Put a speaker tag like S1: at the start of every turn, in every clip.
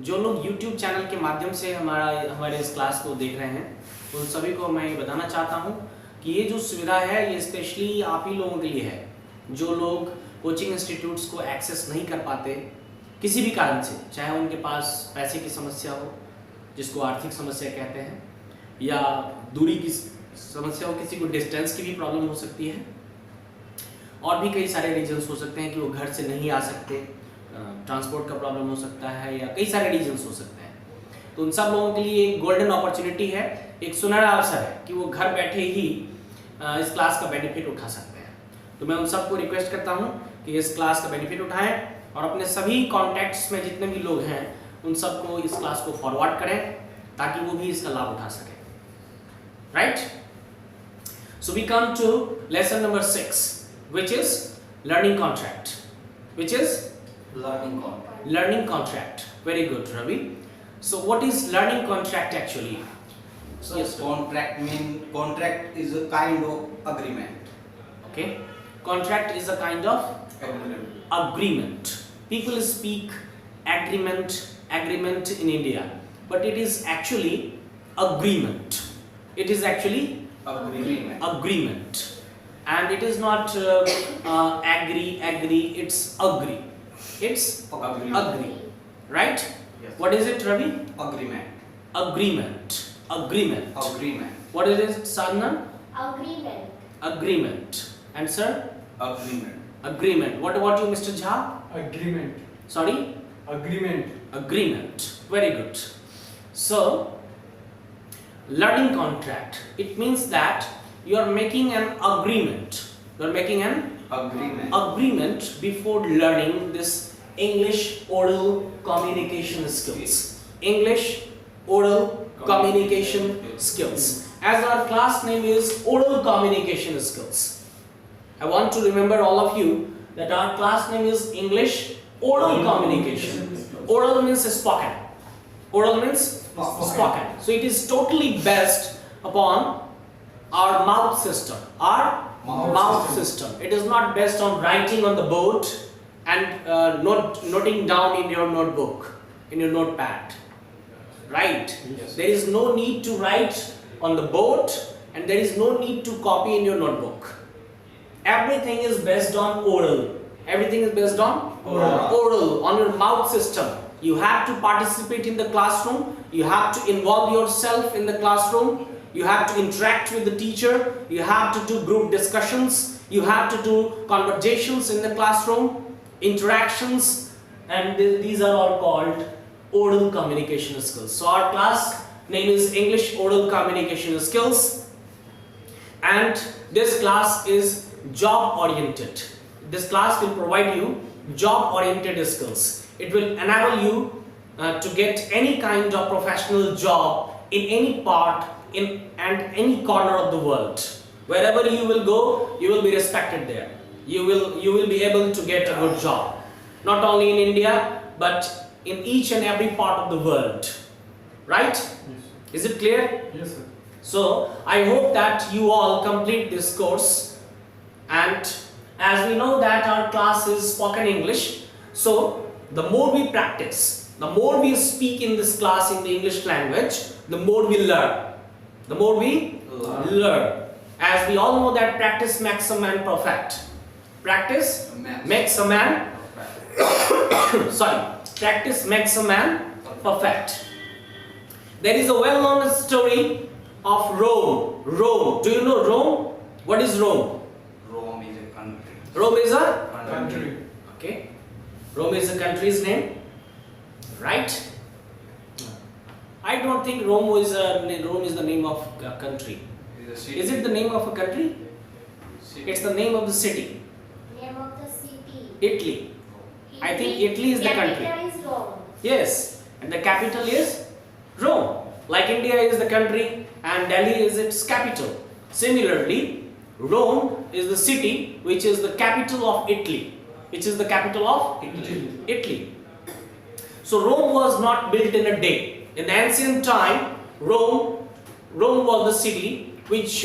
S1: जो लोग YouTube channel के माध्यम से हमारे इस क्लास को देख रहे हैं उन सभी को मैं ये बताना चाहता हूँ कि ये जो सुविधा है ये स्पेशली आप ही लोगों के लिए है, जो लोग कोचिंग इंस्टीट्यूट्स को एक्सेस नहीं कर पाते किसी भी कारण से, चाहे उनके पास पैसे की समस्या हो जिसको आर्थिक समस्या कहते हैं, या दूरी की समस्या हो, किसी को डिस्टेंस की भी प्रॉब्लम हो सकती है, और भी कई सारे रीजंस हो सकते हैं कि वो घर से नहीं आ सकते, ट्रांसपोर्ट का प्रॉब्लम हो सकता है, या कई सारे रीजंस हो सकते हैं। तो उन सब लोगों के लिए एक गोल्डन अपॉर्चुनिटी है, एक सुनहरा अवसर है कि वो घर बैठे ही इस क्लास का बेनिफिट उठा सकते हैं। तो मैं उन सबको रिक्वेस्ट करता हूं कि इस क्लास का बेनिफिट उठाएं और अपने सभी कॉन्टैक्ट्स में जितने भी लोग हैं उन सबको इस क्लास को फॉरवर्ड करें ताकि वो भी इसका लाभ उठा सकें। Right? So we come to lesson number 6, which is learning contract. Which is learning contract. Very good, Ravi. So what is learning contract actually?
S2: So yes, contract is a kind of agreement.
S1: Okay. Contract is a kind of agreement. People speak agreement in India, but it is actually agreement. It is actually agreement. And it is not agree, it's agree. It's agree. Right?
S2: Yes.
S1: What is it, Ravi?
S2: Agreement.
S1: Agreement. What is it, Sadhana? Agreement. And sir? Agreement. What about you, Mr. Jha?
S3: Agreement.
S1: Sorry?
S3: Agreement.
S1: Very good. So, learning contract. It means that you are making an agreement. You are making an agreement before learning this English oral communication skills. English oral communication skills. As our class name is oral communication skills, I want to remember all of you that our class name is English oral communication. Oral means spoken. Oral means spoken. So it is totally based upon our mouth system. Mouth system. It is not based on writing on the board and noting down in your notebook, in your notepad. Right?
S3: Yes.
S1: There is no need to write on the board and there is no need to copy in your notebook. Everything is based on oral. Everything is based on oral, on your mouth system. You have to participate in the classroom. You have to involve yourself in the classroom. You have to interact with the teacher. You have to do group discussions. You have to do conversations in the classroom, interactions, and these are all called oral communication skills. So our class name is English Oral Communication Skills, and this class is job oriented. This class will provide you job oriented skills. It will enable you to get any kind of professional job in any part and any corner of the world. Wherever you will go, you will be respected there. You will be able to get a good job. Not only in India, but in each and every part of the world. Right?
S3: Yes.
S1: Is it clear?
S3: Yes, sir.
S1: So, I hope that you all complete this course. And as we know that our class is spoken English, so the more we practice, the more we speak in this class in the English language, the more we learn. The more we learn. As we all know that practice makes a man perfect. Practice makes a man practice makes a man perfect. There is a well-known story of Rome. Rome. Do you know Rome? What is Rome?
S2: Rome is a country.
S1: Rome is a
S3: Country.
S1: okay. Rome is a country's name, right? I don't think Rome is the name of a country. Is it the name of a country? It's the name of the city.
S4: Name of the city.
S1: Italy. I think Italy is the country.
S4: Capital is Rome.
S1: Yes, and the capital is Rome. Like India is the country and Delhi is its capital. Similarly, Rome is the city which is the capital of Italy. Which is the capital of Italy. So Rome was not built in a day. In the ancient time, Rome was the city which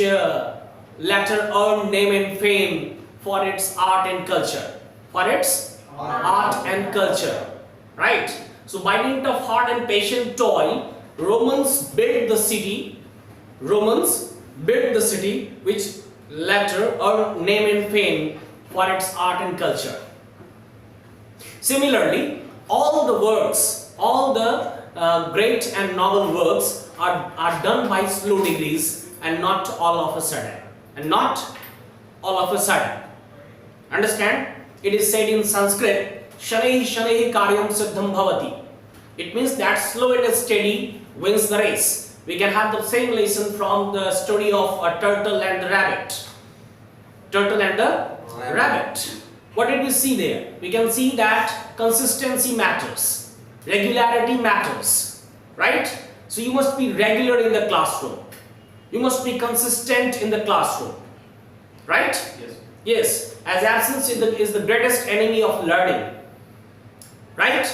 S1: later earned name and fame for its art and culture. For its art and culture. Right? So by dint of hard and patient toil, Romans built the city. Romans built the city, which later earned name and fame for its art and culture. Similarly, all the works, all the great and noble works are done by slow degrees and not all of a sudden. And not all of a sudden. Understand? It is said in Sanskrit, Shanehi Shanehi Karyam Siddham Bhavati. It means that slow and steady wins the race. We can have the same lesson from the story of a turtle and the rabbit. Turtle and the rabbit. What did we see there? We can see that consistency matters. Regularity matters. Right? So you must be regular in the classroom. You must be consistent in the classroom. Right?
S2: Yes.
S1: Yes. As absence is the greatest enemy of learning. Right?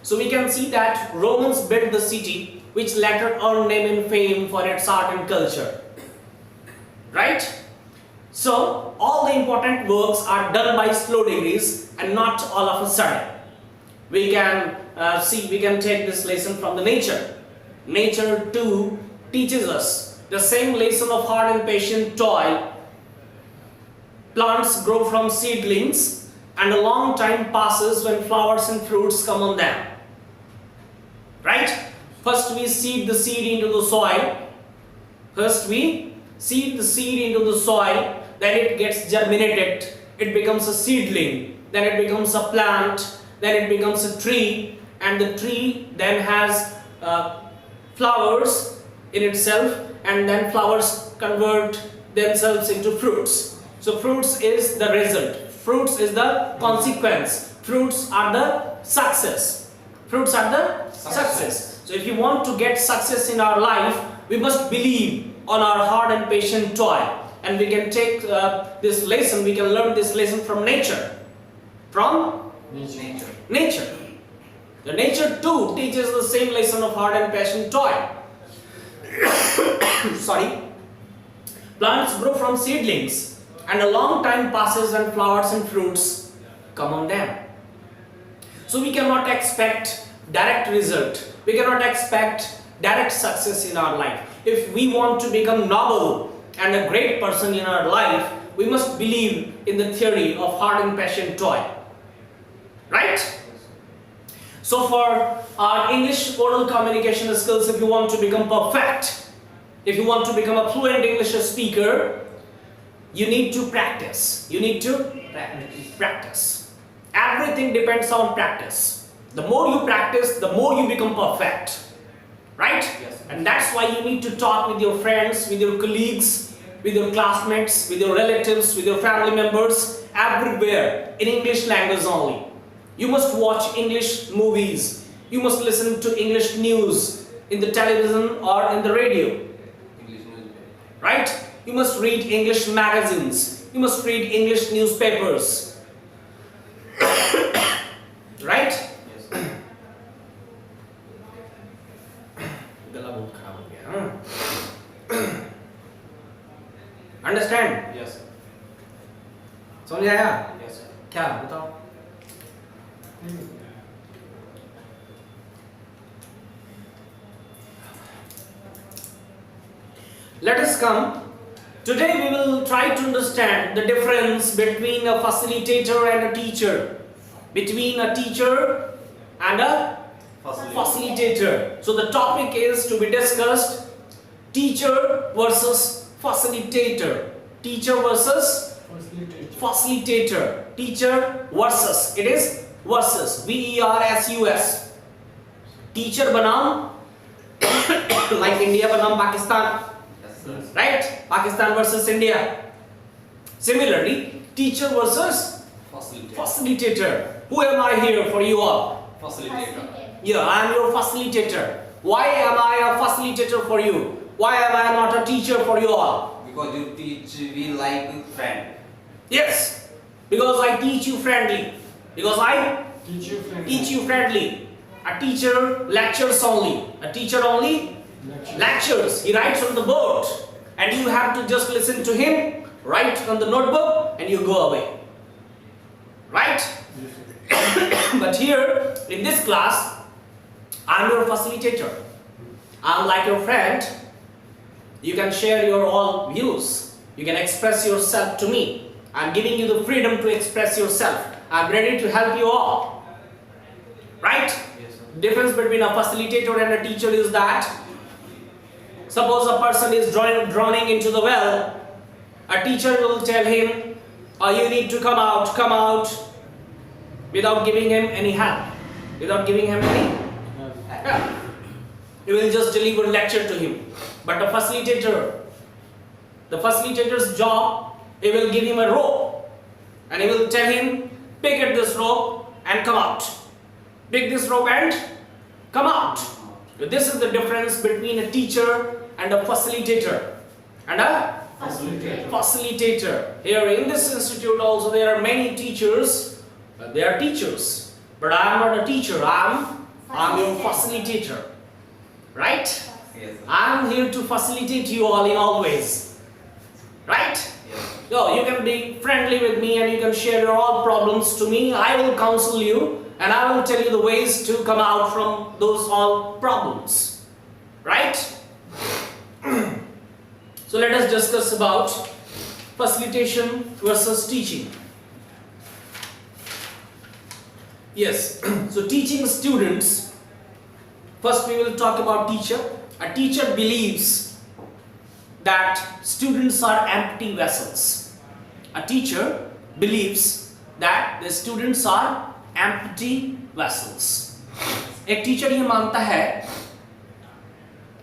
S1: So we can see that Romans built the city, which later earned name and fame for its art and culture. Right? So all the important works are done by slow degrees and not all of a sudden. We can we can take this lesson from the nature. Nature too teaches us the same lesson of hard and patient toil. Plants grow from seedlings and a long time passes when flowers and fruits come on them. Right? First we seed the seed into the soil. First we seed the seed into the soil, then it gets germinated, it becomes a seedling, then it becomes a plant, then it becomes a tree, and the tree then has flowers in itself, and then flowers convert themselves into fruits. So fruits is the result, fruits is the consequence, fruits are the success. Fruits are the success. So if you want to get success in our life, we must believe on our hard and patient toil. And we can take this lesson, we can learn this lesson from nature. From
S2: Nature.
S1: nature. The nature too teaches the same lesson of hard and patient toil. Sorry. Plants grow from seedlings and a long time passes and flowers and fruits come on them. So we cannot expect direct result. We cannot expect direct success in our life. If we want to become noble and a great person in our life, we must believe in the theory of hard and patient toil. Right? So for our English oral communication skills, if you want to become perfect, if you want to become a fluent English speaker, you need to practice. You need to practice. Everything depends on practice. The more you practice, the more you become perfect. Right?
S2: Yes.
S1: And that's why you need to talk with your friends, with your colleagues, with your classmates, with your relatives, with your family members, everywhere in English language only. You must watch English movies. You must listen to English news in the television or in the radio.
S2: English newspaper.
S1: Right? You must read English magazines. You must read English newspapers. Right?
S2: Yes.
S1: गला बहुत खराब हो गया. Understand?
S2: Yes.
S1: समझ आया?
S2: Yes, sir.
S1: क्या बताओ? Let us come. Today we will try to understand the difference between a facilitator and a teacher. Between a teacher and a facilitator. So the topic is to be discussed: teacher versus facilitator. Teacher versus facilitator. Teacher versus. It is versus. VERSUS. Teacher बनाम like India बनाम Pakistan.
S2: Yes, sir.
S1: Right? Pakistan versus India. Similarly, teacher versus
S2: Facilitator.
S1: facilitator. Who am I here for you all?
S2: Facilitator.
S1: Yeah, I am your facilitator. Why am I a facilitator for you? Why am I not a teacher for you all?
S2: Because you teach we like friend.
S1: Yes, because I teach you friendly. Because I teach you friendly. A teacher lectures only. A teacher only lectures. He writes on the board. And you have to just listen to him, write on the notebook, and you go away. Right? But here, in this class, I'm your facilitator. I'm like your friend. You can share your all views. You can express yourself to me. I'm giving you the freedom to express yourself. I'm ready to help you all. Right?
S2: Yes, sir.
S1: Difference between a facilitator and a teacher is that suppose a person is drowning into the well, a teacher will tell him, oh, you need to come out, without giving him any help, without giving him any help. He will just deliver lecture to him. But the facilitator's job, he will give him a rope and he will tell him, pick at this rope and come out. Pick this rope and come out. So this is the difference between a teacher and a facilitator. And a facilitator. Here in this institute also there are many teachers. They are teachers. But I am not a teacher. I am your facilitator. Right?
S2: Yes, sir.
S1: I am here to facilitate you all in all ways. Right?
S2: Yes.
S1: So you can be friendly with me and you can share your all problems to me. I will counsel you and I will tell you the ways to come out from those all problems. Right? So let us discuss about facilitation versus teaching. Yes, so teaching students, first we will talk about teacher. A teacher believes that students are empty vessels. A teacher believes that the students are empty vessels. एक teacher ये मानता है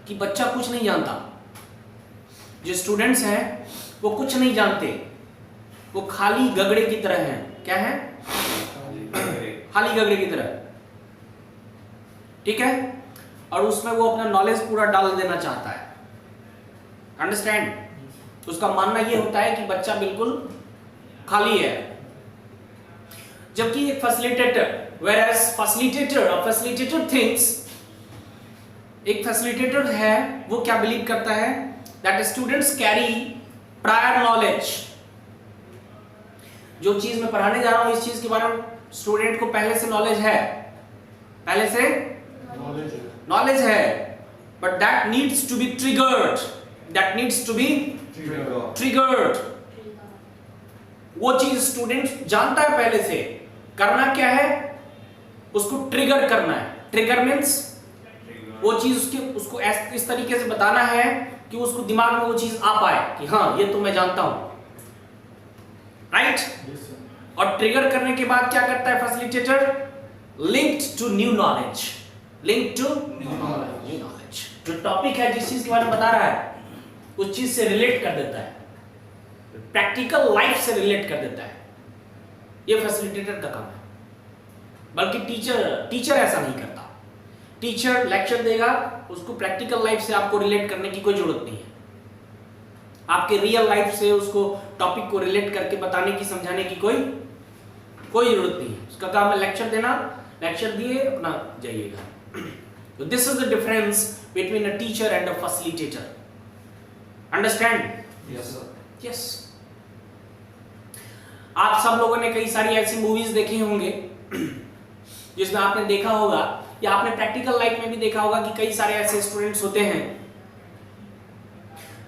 S1: कि बच्चा कुछ नहीं जानता. जो स्टूडेंट्स हैं वो कुछ नहीं जानते, वो खाली गगड़े की तरह हैं. क्या है? खाली गगड़े की तरह. ठीक है? और उसमें वो अपना नॉलेज पूरा डाल देना चाहता है. अंडरस्टैंड? उसका मानना ये होता है कि बच्चा बिल्कुल खाली है. जबकि एक फैसिलिटेटर, whereas facilitator thinks, एक फैसिलिटेटर है वो क्या बिलीव करता है that students carry prior knowledge. जो चीज मैं पढ़ाने जा रहा हूं इस चीज के बारे में स्टूडेंट को पहले से नॉलेज है, पहले से नॉलेज है, but that needs to be triggered. वो चीज स्टूडेंट जानता है पहले से. करना क्या है? उसको ट्रिगर करना है. ट्रिगर मीन्स वो चीज उसको इस तरीके से बताना है कि उसको दिमाग में वो चीज आ पाए कि हाँ ये तो मैं जानता हूं. राइट? और ट्रिगर करने के बाद क्या करता है facilitator? Linked to new knowledge. जो टॉपिक है, जिस चीज के बारे में बता रहा है, उस चीज से रिलेट कर देता है, प्रैक्टिकल लाइफ से रिलेट कर देता है. ये फैसिलिटेटर का काम है. बल्कि टीचर ऐसा नहीं करता. टीचर लेक्चर देगा, उसको प्रैक्टिकल लाइफ से आपको रिलेट करने की कोई जरूरत नहीं है. आपके रियल लाइफ से उसको टॉपिक को रिलेट करके बताने की, समझाने की कोई जरूरत नहीं है. उसका काम है लेक्चर देना. लेक्चर दिए, अपना जाइएगा. So this is the difference between a teacher and a facilitator. Understand?
S2: Yes, sir.
S1: Yes. आप सब लोगों ने कई सारी ऐसी मूवीज देखी होंगे जिसमें आपने देखा होगा या आपने प्रैक्टिकल लाइफ में भी देखा होगा कि कई सारे ऐसे स्टूडेंट्स होते हैं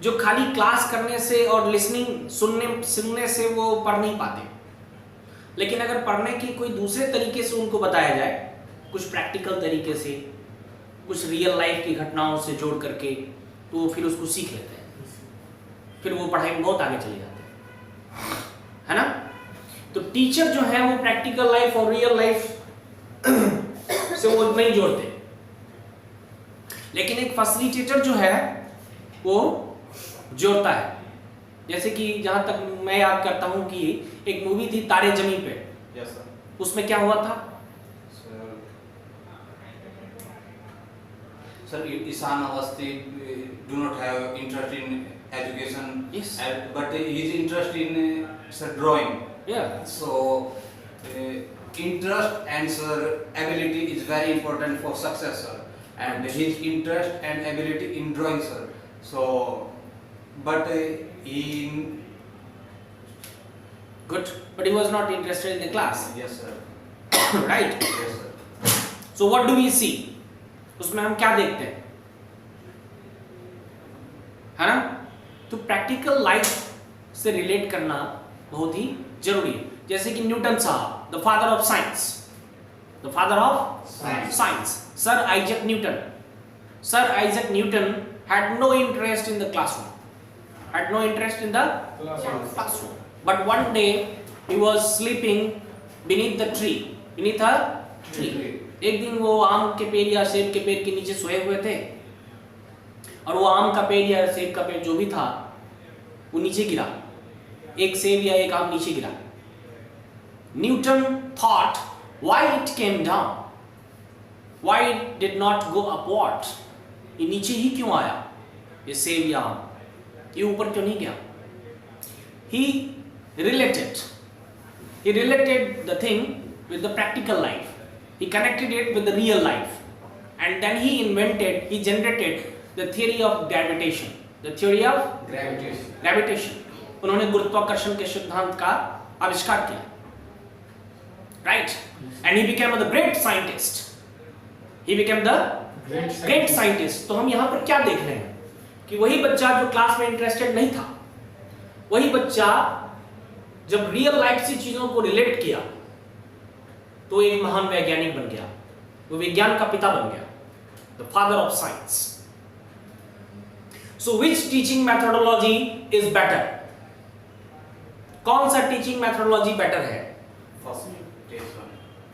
S1: जो खाली क्लास करने से और लिसनिंग सुनने से वो पढ़ नहीं पाते. लेकिन अगर पढ़ने की कोई दूसरे तरीके से उनको बताया जाए, कुछ प्रैक्टिकल तरीके से, कुछ रियल लाइफ की घटनाओं से जोड़ करके, तो फिर उसको सीख लेते हैं. फिर वो पढ़ाई में बहुत आगे चले जाते हैं. है ना? तो टीचर जो है वो प्रैक्टिकल लाइफ और रियल लाइफ से वो नहीं जोड़ते. लेकिन एक फैसिलिटेटर जो है वो जोड़ता है. जैसे कि जहां तक मैं याद करता हूं कि एक मूवी थी तारे जमीन पे.
S2: Yes, sir.
S1: उसमें क्या हुआ था?
S2: Sir, Isan Awasthi do not have interest in education.
S1: Yes.
S2: But his interest in sir drawing.
S1: Yeah.
S2: So interest and sir ability is very important for success, sir. And his interest and ability in drawing, sir. So, but
S1: But he was not interested in the class.
S2: yes, sir.
S1: Right?
S2: Yes, sir.
S1: So what do we see? उसमें हम क्या देखते हैं, है ना? तो practical life से relate करना बहुत ही जरूरी है। जैसे कि न्यूटन साहब, the father of science, the father of science, sir Isaac Newton. Sir Isaac Newton had no interest in the classroom, had no interest in the classroom. But one day he was sleeping beneath the tree, beneath a tree. एक दिन वो आम के पेड़ या सेब के पेड़ के नीचे सोए हुए थे और वो आम का पेड़ या सेब का पेड़ जो भी था वो नीचे गिरा, एक सेब या एक आम नीचे गिरा। Newton thought why it came down, why it did not go upward, ये नीचे ही क्यों आया, ये सेब या आम, ये ऊपर क्यों नहीं गया? He related the thing with the practical life. He connected it with the real life, and then he generated the theory of gravitation. The theory of gravitation. उन्होंने गुरुत्वाकर्षण के सिद्धांत का आविष्कार किया, right? And he became the great scientist. He became the great scientist. तो हम यहाँ पर क्या देख रहे हैं कि वही बच्चा जो क्लास में इंटरेस्टेड नहीं था, वही बच्चा जब रियल लाइफ से चीजों को रिलेट किया तो एक महान वैज्ञानिक बन गया, वो विज्ञान का पिता बन गया, the father of science. So which teaching methodology is better? कौन सा टीचिंग मेथोडोलॉजी बेटर है?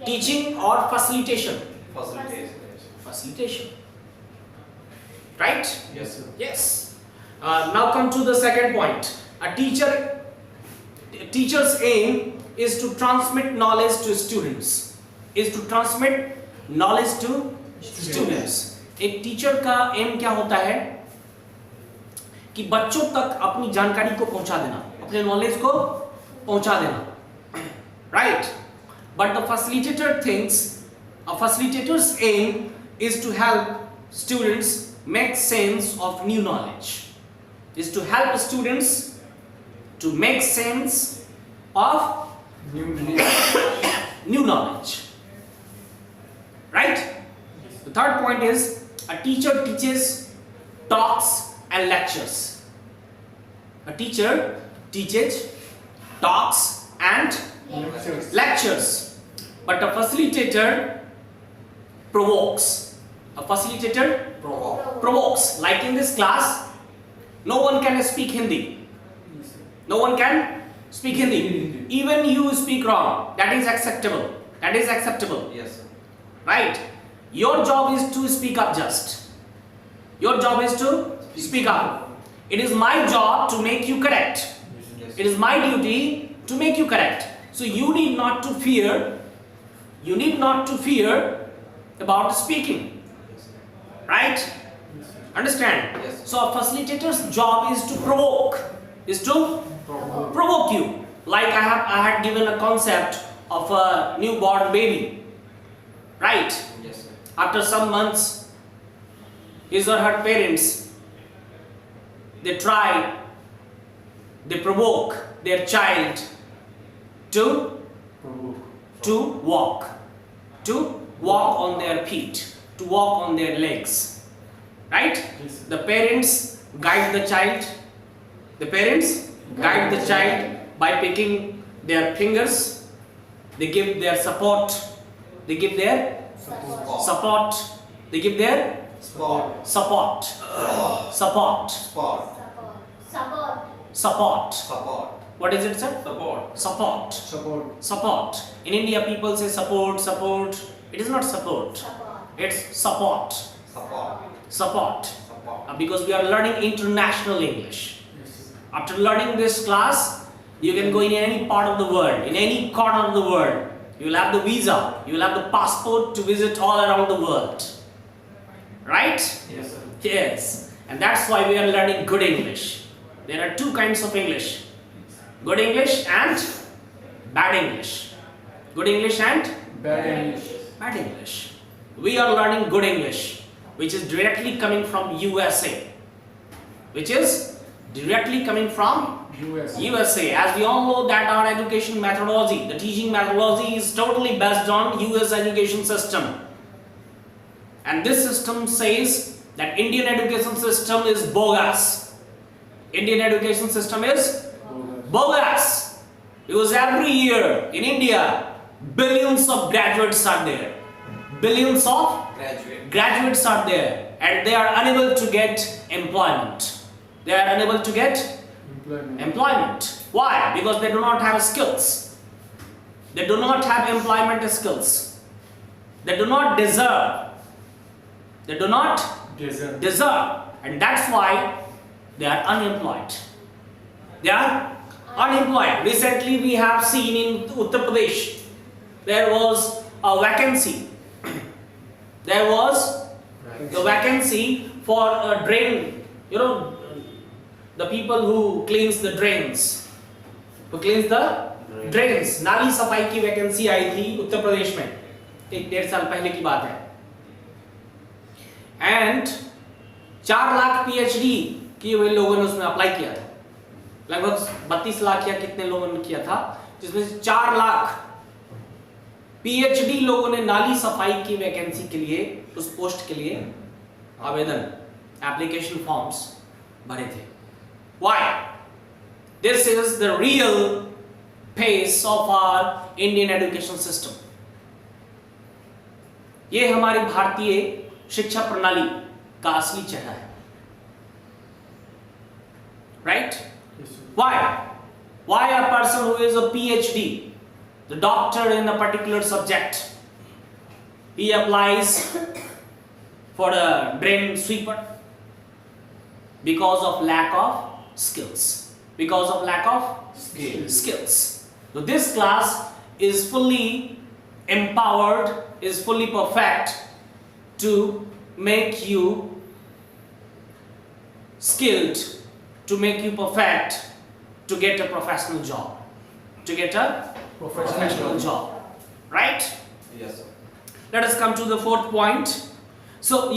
S1: टीचिंग और facilitation? Facilitation. Right?
S2: Yes, sir.
S1: Yes. Now come to the second point. Teacher's aim is to transmit knowledge to students. एक teacher का M क्या होता है कि बच्चों तक अपनी जानकारी को पहुंचा देना, अपने नॉलेज को पहुंचा देना, right? But the facilitator thinks, a facilitator's aim is to help students make sense of new knowledge, is to help students to make sense of new knowledge, right? The third point is a teacher teaches, talks and lectures. A teacher teaches, talks and lectures, but a facilitator provokes. A facilitator provokes. Like in this class, no one can speak Hindi. No one can speak Hindi. Even you speak wrong. That is acceptable. That is acceptable.
S2: Yes, sir.
S1: Right? Your job is to speak up just. Your job is to speak up. It is my job to make you correct.
S2: Yes.
S1: It is my duty to make you correct. So you need not to fear. You need not to fear about speaking, right? Understand?
S2: Yes.
S1: So a facilitator's job is to provoke you. Like I had given a concept of a newborn baby, right?
S2: Yes, sir.
S1: After some months, his or her parents, they provoke their child to walk on their feet, to walk on their legs, right?
S3: Yes.
S1: The parents guide the child. The parents guide the child by picking their fingers. They give their support. They give their support. They give their support. What is it, sir? Support. In India, people say support. It is not support. It's support. Because we are learning international English.
S3: Yes.
S1: After learning this class, you can go in any part of the world, in any corner of the world. You will have the visa, you will have the passport to visit all around the world. Right?
S2: Yes, sir.
S1: Yes. And that's why we are learning good English. There are two kinds of English. Good English and bad English. Good English and
S3: Bad English.
S1: bad English. We are learning good English, which is directly coming from USA. USA. As we all know that our education methodology, the teaching methodology is totally based on US education system. And this system says that Indian education system is bogus. Indian education system is bogus. Because every year in India, billions of graduates are there. Billions of graduates are there, and they are unable to get employment. They are unable to get employment. Why? Because they do not have skills. They do not have employment skills. They do not deserve. They do not deserve. And that's why they are unemployed. They are unemployed. Recently we have seen in Uttar Pradesh, there was a vacancy. There was a vacancy for a drain, the people who cleans the drains. नाली सफाई की vacancy आई थी उत्तर प्रदेश में 1-1.5 साल पहले की बात है. एंड 4 लाख पीएचडी किए हुए लोगों ने उसमें अप्लाई किया था. लगभग 32 लाख या कितने लोगों ने किया था, जिसमें से 4 लाख पीएचडी लोगों ने नाली सफाई की वैकेंसी के लिए, उस पोस्ट के लिए आवेदन, एप्लीकेशन फॉर्म्स भरे थे. Why? This is the real face of our Indian education system. ये हमारी भारतीय शिक्षा प्रणाली का असली चेहरा है. Right? Why a person who is a PhD, the doctor in a particular subject, he applies for a drain sweeper? Because of lack of skills. Because of lack of skills. So this class is fully empowered, is fully perfect to make you skilled, to make you perfect to get a professional job. To get a professional job. Right?
S2: Yes, sir.
S1: Let us come to the 4th point. So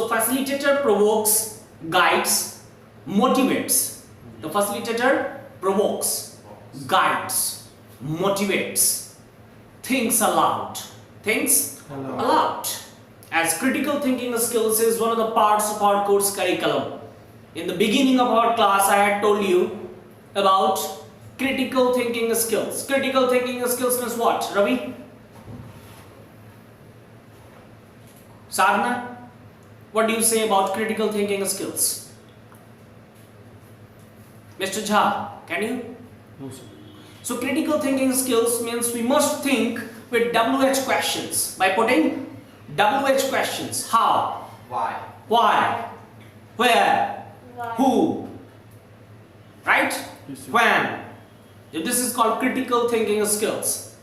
S1: facilitator provokes, guides, motivates. The facilitator provokes, guides, motivates, thinks aloud. As critical thinking skills is one of the parts of our course curriculum. In the beginning of our class, I had told you about critical thinking skills. Critical thinking skills means what? Ravi? Sadhana? What do you say about critical thinking skills? Mr. Jha, can you?
S3: No, sir.
S1: So critical thinking skills means we must think with WH questions. By putting WH questions. How?
S2: Why?
S1: Where?
S4: Why?
S1: Who? Right?
S3: Yes, sir.
S1: When? This is called critical thinking skills.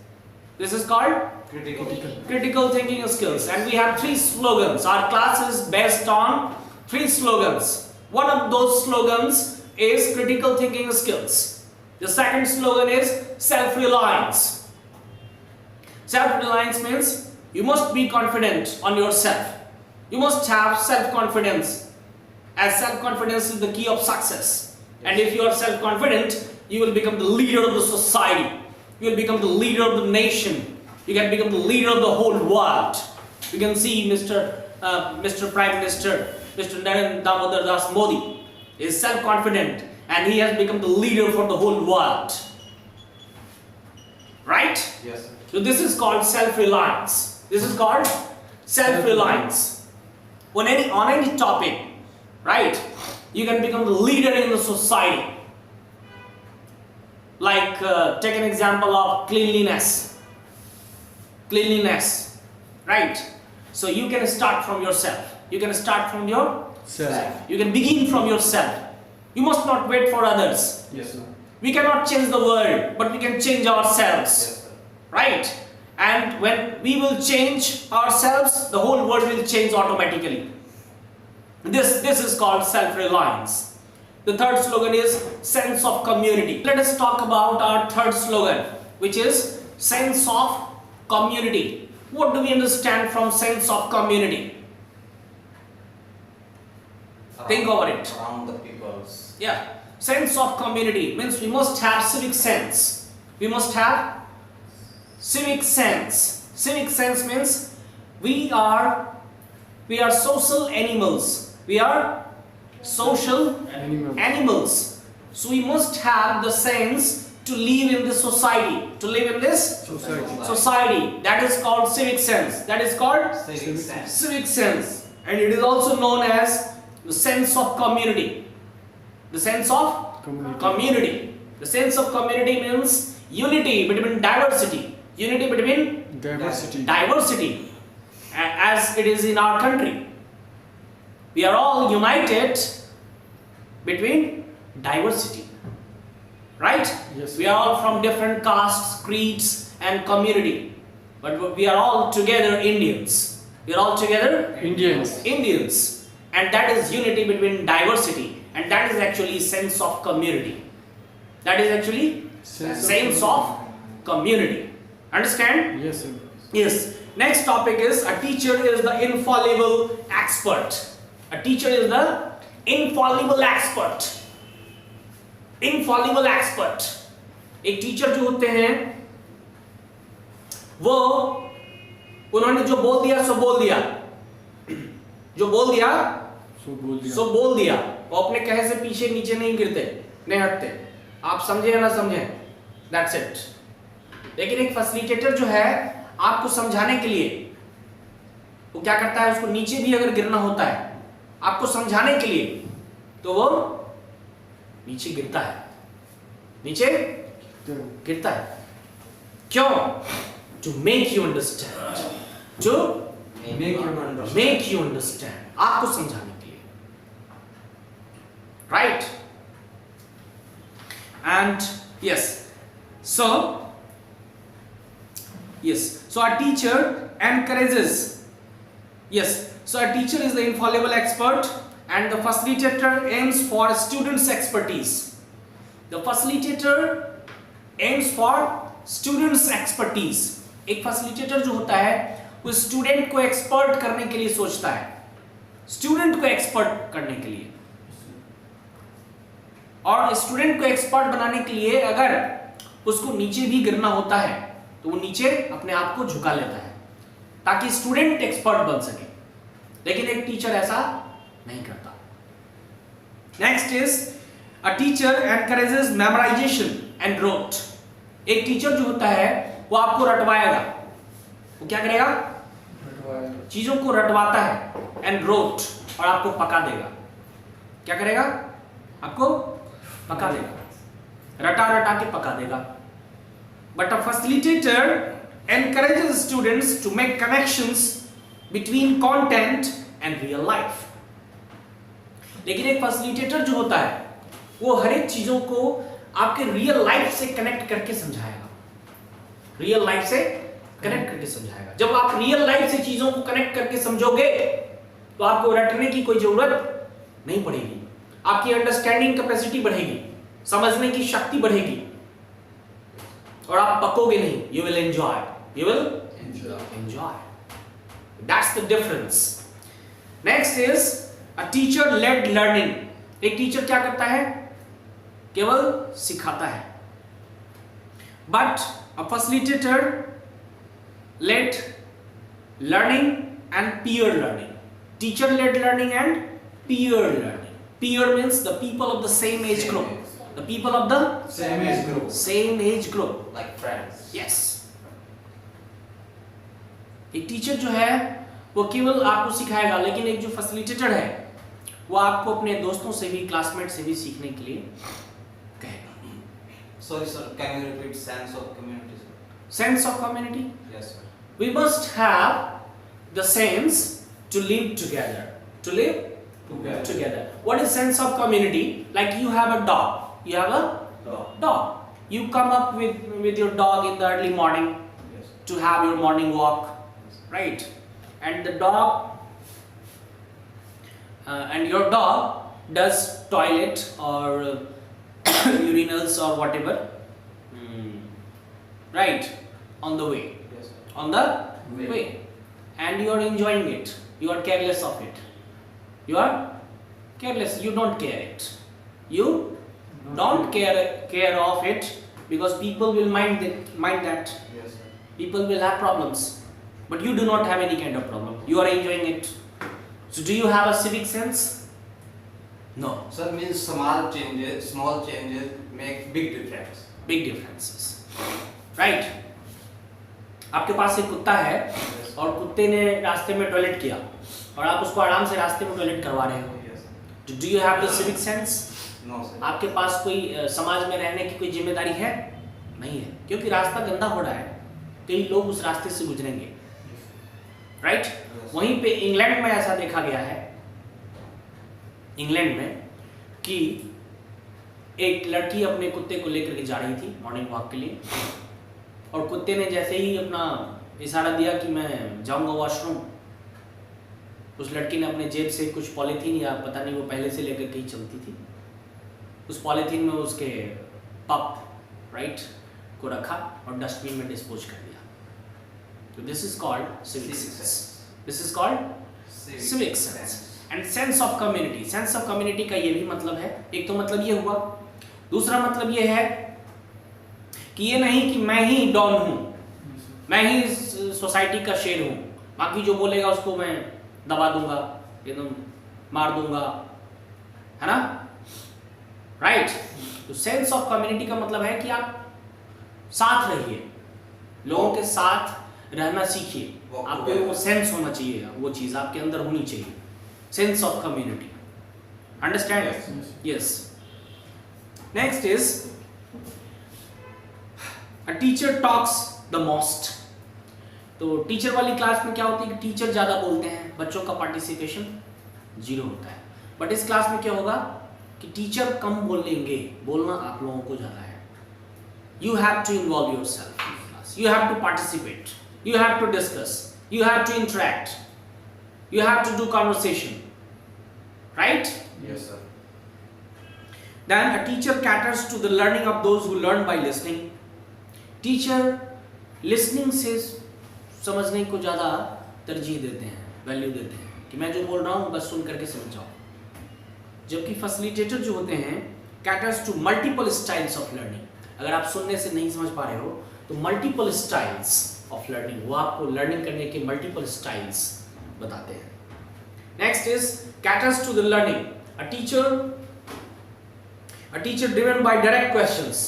S1: This is called critical thinking skills. And we have 3 slogans. Our class is based on 3 slogans. One of those slogans is critical thinking skills. The second slogan is self-reliance. Self-reliance means you must be confident on yourself. You must have self-confidence, as self-confidence is the key of success. And if you are self-confident, you will become the leader of the society. You will become the leader of the nation. You can become the leader of the whole world. You can see Mr. Prime Minister, Mr. Narendra Damodar Das Modi is self-confident, and he has become the leader for the whole world. Right?
S2: Yes, sir.
S1: So this is called self-reliance. This is called self-reliance. On any topic, right? You can become the leader in the society. Like take an example of cleanliness. Right? So you can start from yourself. You can start from yourself. You can begin from yourself. You must not wait for others.
S2: Yes, sir.
S1: We cannot change the world, but we can change ourselves.
S2: Yes, sir.
S1: Right? And when we will change ourselves, the whole world will change automatically. This is called self-reliance. The third slogan is sense of community. Let us talk about our third slogan, which is sense of community. What do we understand from sense of community? Think over it.
S2: Around the peoples.
S1: Yeah. Sense of community means we must have civic sense. We must have civic sense. Civic sense means we are We are social animals. We are social animals. So we must have the sense to live in this society. To live in this society. That is called civic sense. That is called civic sense. And it is also known as the sense of community. The sense of community. The sense of community means unity between diversity. Unity between diversity. As it is in our country. We are all united between diversity. Right?
S3: Yes.
S1: We are all from different castes, creeds and community. But we are all together Indians. We are all together Indians. And that is unity between diversity. And that is actually sense of community. That is actually sense of community. Understand?
S3: Yes, sir.
S1: Yes. Next topic is a teacher is the infallible expert. A teacher is the infallible expert. Infallible expert. एक teacher जो होते हैं वो उन्होंने जो बोल दिया सो बोल दिया. जो बोल दिया सो बोल दिया. वो अपने कहे से पीछे नीचे नहीं गिरते, नहीं हटते. आप समझे या ना समझे? That's it. लेकिन एक फैसिलिटेटर जो है आपको समझाने के लिए वो क्या करता है, उसको नीचे भी अगर गिरना होता है आपको समझाने के लिए तो वो नीचे गिरता है. नीचे गिरता है. क्यों? To make you understand. To make you understand. आपको समझाने के लिए. Right? And yes. So a teacher encourages. Yes. So a teacher is the infallible expert and the facilitator aims for students' expertise. The facilitator aims for students' expertise. एक facilitator जो होता है वो student को expert करने के लिए सोचता है. Student को expert करने के लिए. और student को expert बनाने के लिए अगर उसको नीचे भी गिरना होता है तो वो नीचे अपने आप को झुका लेता है ताकि स्टूडेंट एक्सपर्ट बन सके. लेकिन एक टीचर ऐसा नहीं करता. Next is a teacher encourages memorisation and wrote. एक टीचर जो होता है वो आपको रटवाएगा. वो क्या करेगा? चीजों को रटवाता है. एंड रोट, और आपको पका देगा. क्या करेगा? आपको पका देगा. रटा रटा के पका देगा. But a facilitator encourages students to make connections between content and real life. लेकिन एक facilitator जो होता है वो हर एक चीजों को आपके real life से connect करके समझाएगा. Real life से connect करके समझाएगा. जब आप real life से चीजों को connect करके समझोगे तो आपको रटने की कोई जरूरत नहीं पड़ेगी. आपकी अंडरस्टैंडिंग कैपेसिटी बढ़ेगी, समझने की शक्ति बढ़ेगी और आप पकोगे नहीं. You will enjoy. You will enjoy. That's the difference. Next is a teacher-led learning. एक टीचर क्या करता है? केवल सिखाता है. But a facilitator-led learning and peer learning. Teacher-led learning and peer learning. Peer means the people of the same age group. The people of the
S2: Same age group.
S1: Same age group.
S2: Like friends.
S1: Yes. एक teacher जो है वो केवल आपको सिखाएगा, लेकिन एक जो फैसिलिटेटर है वो आपको अपने दोस्तों से भी, क्लासमेट से भी सीखने के लिए कहेगा.
S2: Sorry sir, can you repeat sense of community sir?
S1: Sense of community.
S2: Yes sir.
S1: We must have the sense to live together. To live together. What is sense of community? Like you have a dog. You have a dog. You come up with your dog in the early morning to have your morning walk, right? And the dog and your dog does toilet or urinals or whatever, right? On the way.
S2: Yes sir.
S1: On the way. And you are enjoying it. You are careless of it. You are careless. You don't care it. You don't care of it because people will mind that.
S2: Yes sir.
S1: People will have problems, but you do not have any kind of problem. You are enjoying it. So do you have a civic sense? No.
S2: Sir, means small changes make big difference.
S1: Big differences. Right? आपके पास एक कुत्ता है और कुत्ते ने रास्ते में toilet किया और आप उसको आराम से रास्ते में टॉयलेट करवा रहे हो. Do you have the civic sense?
S2: No, sir.
S1: आपके पास कोई समाज में रहने की कोई जिम्मेदारी है? नहीं है, क्योंकि रास्ता गंदा हो रहा है, कई लोग उस रास्ते से गुजरेंगे. राइट? वहीं पे इंग्लैंड में ऐसा देखा गया है, इंग्लैंड में, कि एक लड़की अपने कुत्ते को लेकर के जा रही थी मॉर्निंग वॉक के लिए, और कुत्ते ने जैसे ही अपना इशारा दिया कि मैं जाऊंगा वॉशरूम, उस लड़की ने अपने जेब से कुछ पॉलीथीन या पता नहीं वो पहले से लेकर कहीं चलती थी, उस पॉलीथीन में उसके पप राइट को रखा और डस्टबिन में डिस्पोज कर दिया. तो this is called civic sense. This is called civic sense and sense of community. Sense of community का ये भी मतलब है, एक तो मतलब ये हुआ, दूसरा मतलब ये है कि ये नहीं कि मैं ही डॉन हूं, मैं ही सोसाइटी का शेर हूं, बाकी जो बोलेगा उसको मैं दबा दूंगा, एकदम मार दूंगा, है ना. राइट? तो सेंस ऑफ कम्युनिटी का मतलब है कि आप साथ रहिए, लोगों के साथ रहना सीखिए, आपको वो सेंस होना चाहिए, वो चीज आपके अंदर होनी चाहिए, sense of community. Understand? Yes. Next is a teacher talks the most. तो टीचर वाली क्लास में क्या होती है कि टीचर ज्यादा बोलते हैं, बच्चों का पार्टिसिपेशन 0 होता है. बट इस क्लास में क्या होगा कि टीचर कम बोलेंगे, बोलना आप लोगों को ज्यादा है. You have to involve yourself in class. You have to participate. You have to discuss. You have to interact. You have to do conversation. Right?
S2: Yes, sir.
S1: Then a teacher caters to the learning of those who learn by listening. Teacher listening से समझने को ज़्यादा तरजीह देते हैं, value देते हैं कि मैं जो बोल रहा हूँ बस सुन करके समझ जाओ. जबकि फैसिलिटेटर जो होते हैं caters to multiple styles of learning. अगर आप सुनने से नहीं समझ पा रहे हो तो मल्टीपल स्टाइल्स ऑफ लर्निंग, वो आपको लर्निंग करने के मल्टीपल स्टाइल्स बताते हैं. Next is caters to the learning. A teacher driven by direct questions.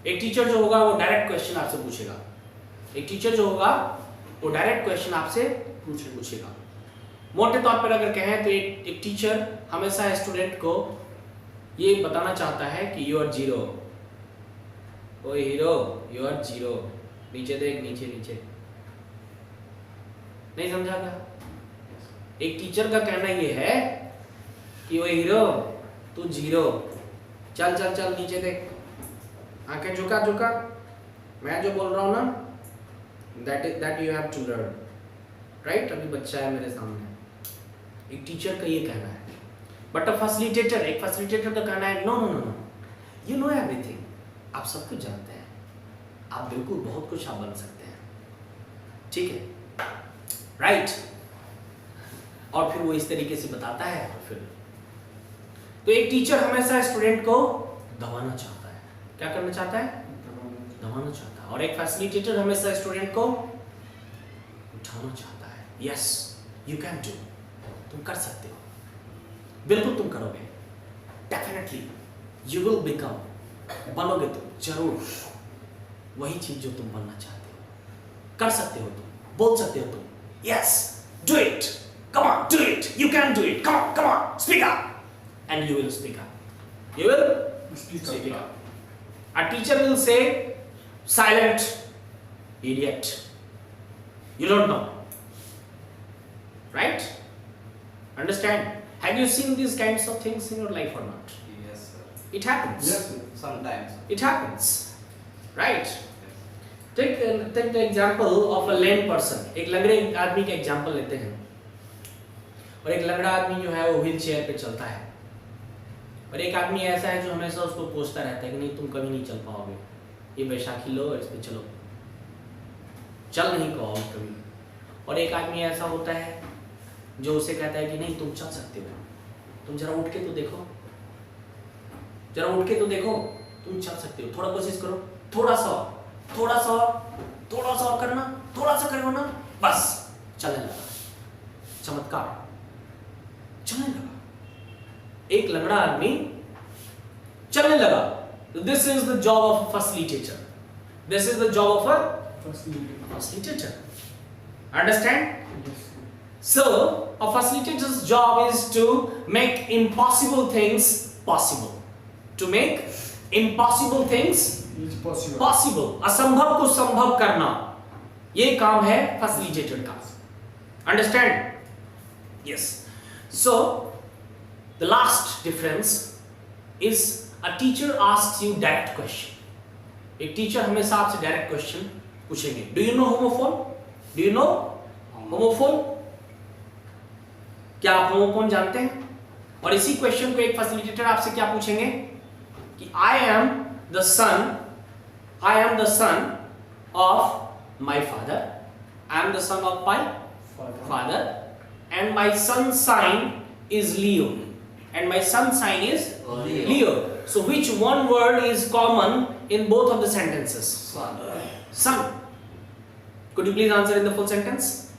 S1: एक टीचर जो होगा वो डायरेक्ट क्वेश्चन आपसे पूछेगा. एक टीचर जो होगा वो डायरेक्ट क्वेश्चन आपसे पूछेगा. मोटे तौर पर अगर कहें तो एक टीचर हमेशा स्टूडेंट को ये बताना चाहता है कि यू आर जीरो, ओए हीरो यू आर जीरो, नीचे देख, नीचे नीचे. नहीं समझा क्या? एक टीचर का कहना ये है कि ओए हीरो तू जीरो, चल चल चल नीचे देख, आंखें झुका झुका, मैं जो बोल रहा हूँ ना that you have to learn. Right? अभी बच्चा है मेरे सामने, एक टीचर का ये कहना है. बट अ फैसिलिटेटर, एक फैसिलिटेटर का कहना है no no no, you know everything, आप सब कुछ जानते हैं, आप बिल्कुल बहुत कुछ आप बन सकते हैं. ठीक है? राइट? और फिर वो इस तरीके से बताता है. और फिर तो एक टीचर हमेशा स्टूडेंट को दबाना चाहता है. क्या करना चाहता है? दबाना चाहता है. और एक फैसिलिटेटर हमेशा स्टूडेंट को उठाना चाहता है. यस यू कैन डू, तुम कर सकते हो, बिल्कुल तुम करोगे, डेफिनेटली यू विल बिकम, बनोगे तुम जरूर वही चीज जो तुम बनना चाहते हो. कर सकते हो तुम, बोल सकते हो तुम. Yes do it, come on do it, you can do it, come on speak up, and you will speak up, you will speak up. A teacher will say silent idiot, you don't know, right? Understand? Have you seen these kinds of things in your life or not?
S2: Yes, sir.
S1: It happens.
S2: Yes, sir. Sometimes.
S1: It happens, right? Take the example of a lame person. एक लंगड़े आदमी का example लेते हैं. और एक लंगड़ा आदमी जो है वो व्हील चेयर पे चलता है, और एक आदमी ऐसा है जो हमेशा उसको कोसता रहता है कि नहीं तुम कभी नहीं चल पाओगे, ये बैसाखी लो और इस पे चलो, चल नहीं पाओगे कभी. और एक आदमी ऐसा होता है जो उसे कहता है कि नहीं तुम चल सकते हो, तुम जरा उठ के तो देखो, जरा उठ के तो देखो, तुम चल सकते हो, थोड़ा कोशिश करो, थोड़ा सा और करना, थोड़ा सा करो ना, बस चलने लगा. चमत्कार. एक लंगड़ा आदमी चलने लगा. This is the job of a facilitator. This is the job of a facilitator. Understand? So, a facilitator's job is to make impossible things possible. To make impossible things possible. असंभव को संभव करना, ये काम है facilitator का. Understand? Yes. So, the last difference is a teacher asks you direct question. एक teacher हमेशा आपसे डायरेक्ट क्वेश्चन पूछेंगे. Do you know homophone? Do you know homophone? क्या आप होमोफोन जानते हैं? और इसी क्वेश्चन को एक फैसिलिटेटर आपसे क्या पूछेंगे कि I am the son of my father. I am the son of my father, and my son's sign is Leo, and my son's sign is Leo. So which one word is common in both of the sentences? Son. Could you please answer in the full sentence?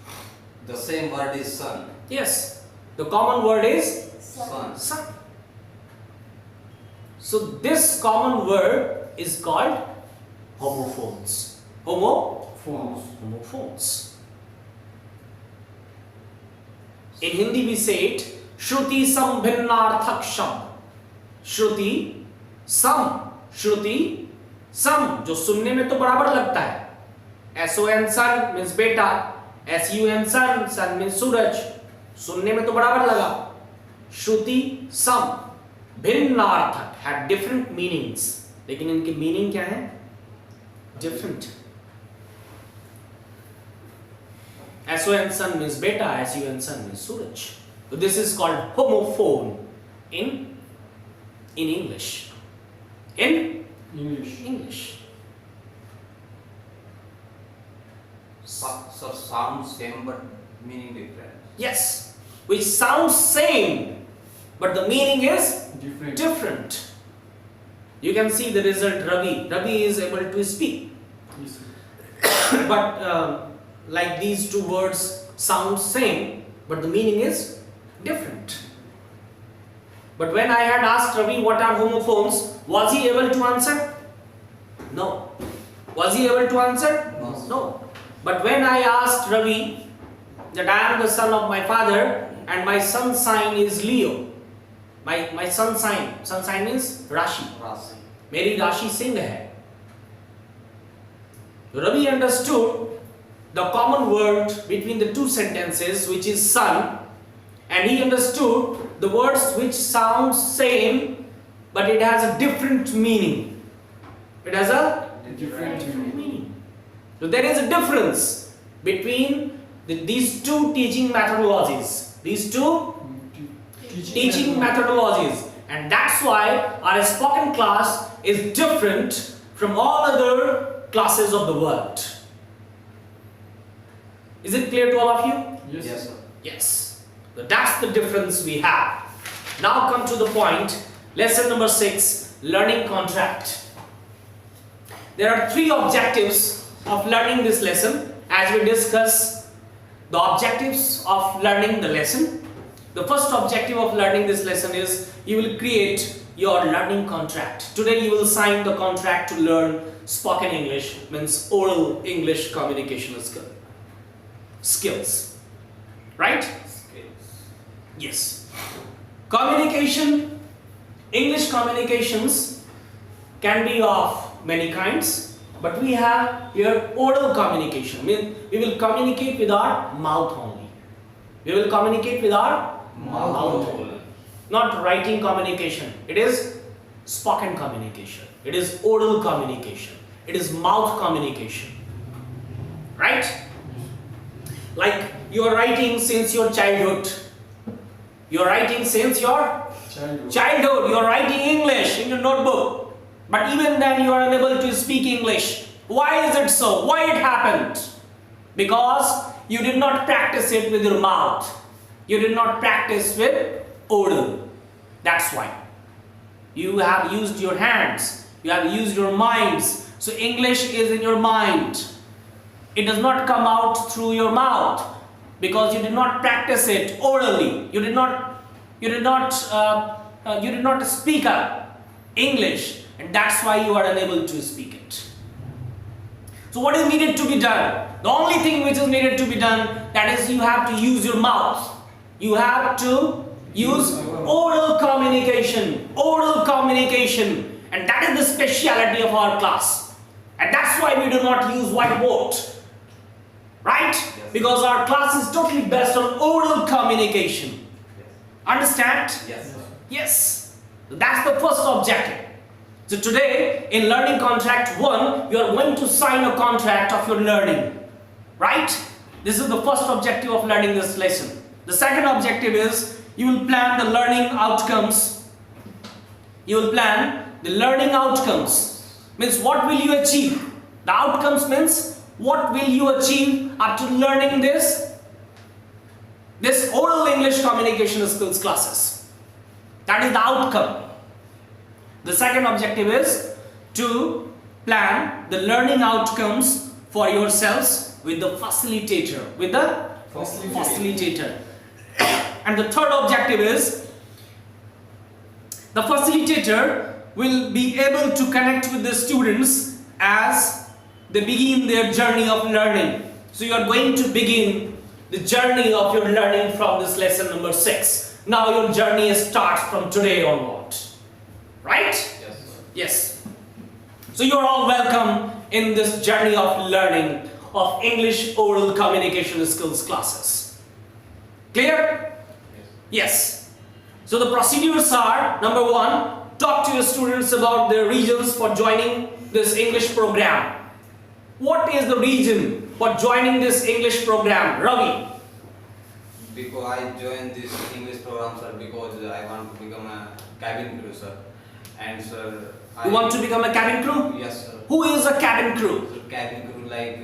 S2: The same word is son.
S1: Yes. The common word is
S2: Son.
S1: son. So this common word is called homophones. Homophones. In Hindi we say it Shruti Sambhinnarthak Shabd. Shruti Sam जो सुनने में तो बराबर लगता है. SON son means बेटा, SUN sun means सूरज. सुनने में तो बराबर लगा. श्रुति सम भिन्नार्थक had different meanings, लेकिन इनके मीनिंग क्या है? Different. SON sun means beta, SUN sun means Suraj. So this is called homophone in English. In English.
S2: So sounds same but meaning different.
S1: Yes, which sounds same, but the meaning is different. You can see the result. Ravi is able to speak, but like these two words sound same, but the meaning is different. But when I had asked Ravi what are homophones, was he able to answer? No. Was he able to answer? No. But when I asked Ravi that I am the son of my father and my son's sign is Leo. My son's sign is Rashi. मेरी राशि सिंह है. Ravi understood the common word between the two sentences, which is son, and he understood the words which sound same but it has a different meaning. It has a different meaning. So there is a difference between these two teaching methodologies. These two teaching methodologies. And that's why our spoken class is different from all other classes of the world. Is it clear to all of you?
S2: Yes, sir.
S1: Yes. So that's the difference we have. Now come to the point. Lesson number 6, learning contract. There are 3 objectives of learning this lesson as we discuss the objectives of learning the lesson. The first objective of learning this lesson is you will create your learning contract. Today you will sign the contract to learn spoken English, means oral English communication skills. Right? Yes. Communication, English communications can be of many kinds, but we have here oral communication. I mean, we will communicate with our mouth only. We will communicate with our mouth only. Not writing communication. It is spoken communication. It is oral communication. It is mouth communication. Right? Like you are writing since your childhood. You are writing since your childhood. You are writing English in your notebook. But even then you are unable to speak English. Why is it so? Why it happened? Because you did not practice it with your mouth. You did not practice with oral. That's why. You have used your hands. You have used your minds. So English is in your mind. It does not come out through your mouth because you did not practice it orally. You did not you did not speak English, and that's why you are unable to speak it. So what is needed to be done? The only thing which is needed to be done, that is you have to use your mouth. You have to use oral communication. Oral communication. And that is the speciality of our class. And that's why we do not use whiteboard. Right?
S2: Yes.
S1: Because our class is totally based on oral communication.
S2: Yes.
S1: Understand?
S2: Yes.
S1: Yes. So that's the first objective. So today in learning contract 1, you are going to sign a contract of your learning. Right? This is the first objective of learning this lesson. The second objective is you will plan the learning outcomes. You will plan the learning outcomes. Means what will you achieve? The outcomes means what will you achieve after learning this oral English communication skills classes. That is the outcome. The second objective is to plan the learning outcomes for yourselves with the facilitator. And the third objective is the facilitator will be able to connect with the students as they begin their journey of learning. So you are going to begin the journey of your learning from this lesson number 6. Now your journey starts from today onward. Right?
S2: Yes.
S1: Yes. So you are all welcome in this journey of learning of English oral communication skills classes. Clear? Yes. So the procedures are, number 1, talk to your students about their reasons for joining this English program. What is the reason for joining this English program? Ravi?
S2: Because I joined this English program, sir, because I want to become a cabin crew, sir. And sir,
S1: You want to become a cabin crew?
S2: Yes, sir.
S1: Who is a cabin crew?
S2: So, cabin crew like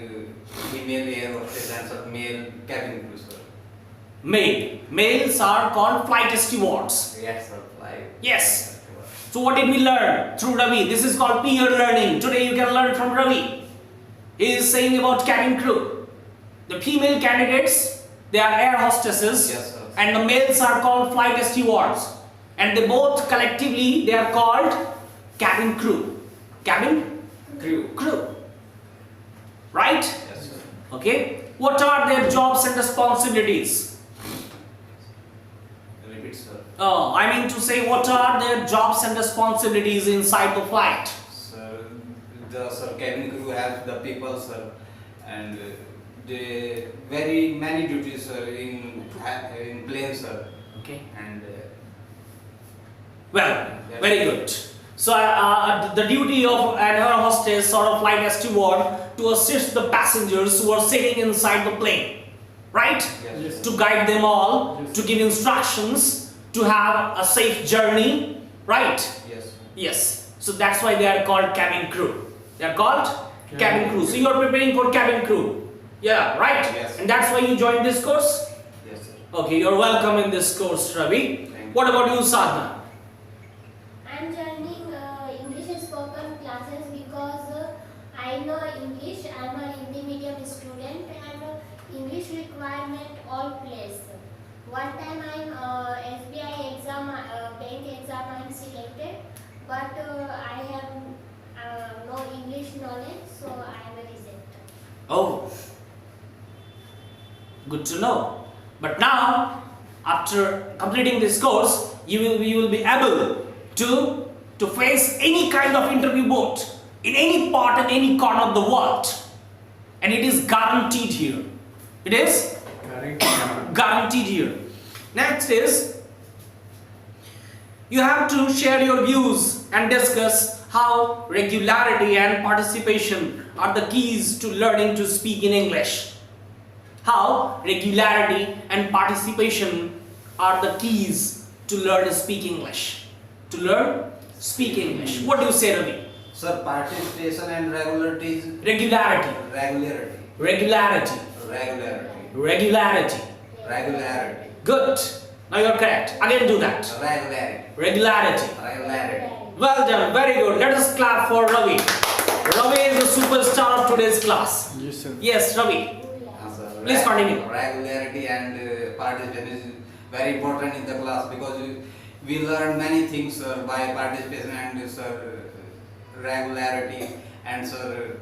S2: female air hostess and sir, male cabin crew, sir.
S1: Male. Males are called flight stewards.
S2: Yes, sir. Like.
S1: Yes. So what did we learn through Ravi? This is called peer learning. Today you can learn from Ravi. He is saying about cabin crew. The female candidates, they are air hostesses.
S2: Yes, sir.
S1: And the males are called flight stewards. And they both collectively, they are called cabin crew. Cabin crew. Right?
S2: Yes, sir.
S1: Okay. What are their jobs and responsibilities?
S2: Repeat, sir.
S1: I mean to say, what are their jobs and responsibilities inside the flight?
S2: Sir, the sir cabin crew have the people, sir, and they very many duties, sir, in plane, sir,
S1: Okay.
S2: and
S1: Well, very good. So the duty of an air hostess or a flight steward to assist the passengers who are sitting inside the plane, right?
S2: yes,
S1: To guide them all, to give instructions, to have a safe journey, right?
S2: yes,
S1: Yes. So that's why they are called cabin crew. They are called cabin crew. So you are preparing for cabin crew. Yeah, right?
S2: Yes.
S1: And that's why you joined this course?
S2: yes, sir.
S1: Okay, you're welcome in this course, Ravi.
S2: Thank you.
S1: What about you, Sadhana?
S4: I'm joining English spoken classes because I know English. I'm a Hindi medium student and English requirement all place. One time I'm SBI exam, bank exam I'm selected, but I have no English knowledge, so I am a rejected.
S1: Oh, good to know. But now, after completing this course, you will be able to face any kind of interview board in any part and any corner of the world, and it is guaranteed here. It is guaranteed here. Next is you have to share your views and discuss how regularity and participation are the keys to learning to speak in English. How regularity and participation are the keys to learn to speak English. To learn speak English. What do you say, Ravi?
S2: Sir, participation and regularity is
S1: Regularity.
S2: regularity,
S1: Regularity.
S2: regularity,
S1: Regularity.
S2: regularity,
S1: Good. Now you are correct. Again do that.
S2: regularity,
S1: Regularity.
S2: regularity.
S1: Well done. Very good. Let us clap for Ravi. Ravi is the superstar of today's class.
S3: Yes, sir.
S1: Yes, Ravi.
S2: Sir,
S1: Please continue.
S2: Regularity and participation is very important in the class because we learn many things, sir, by participation and sir, regularity and sir,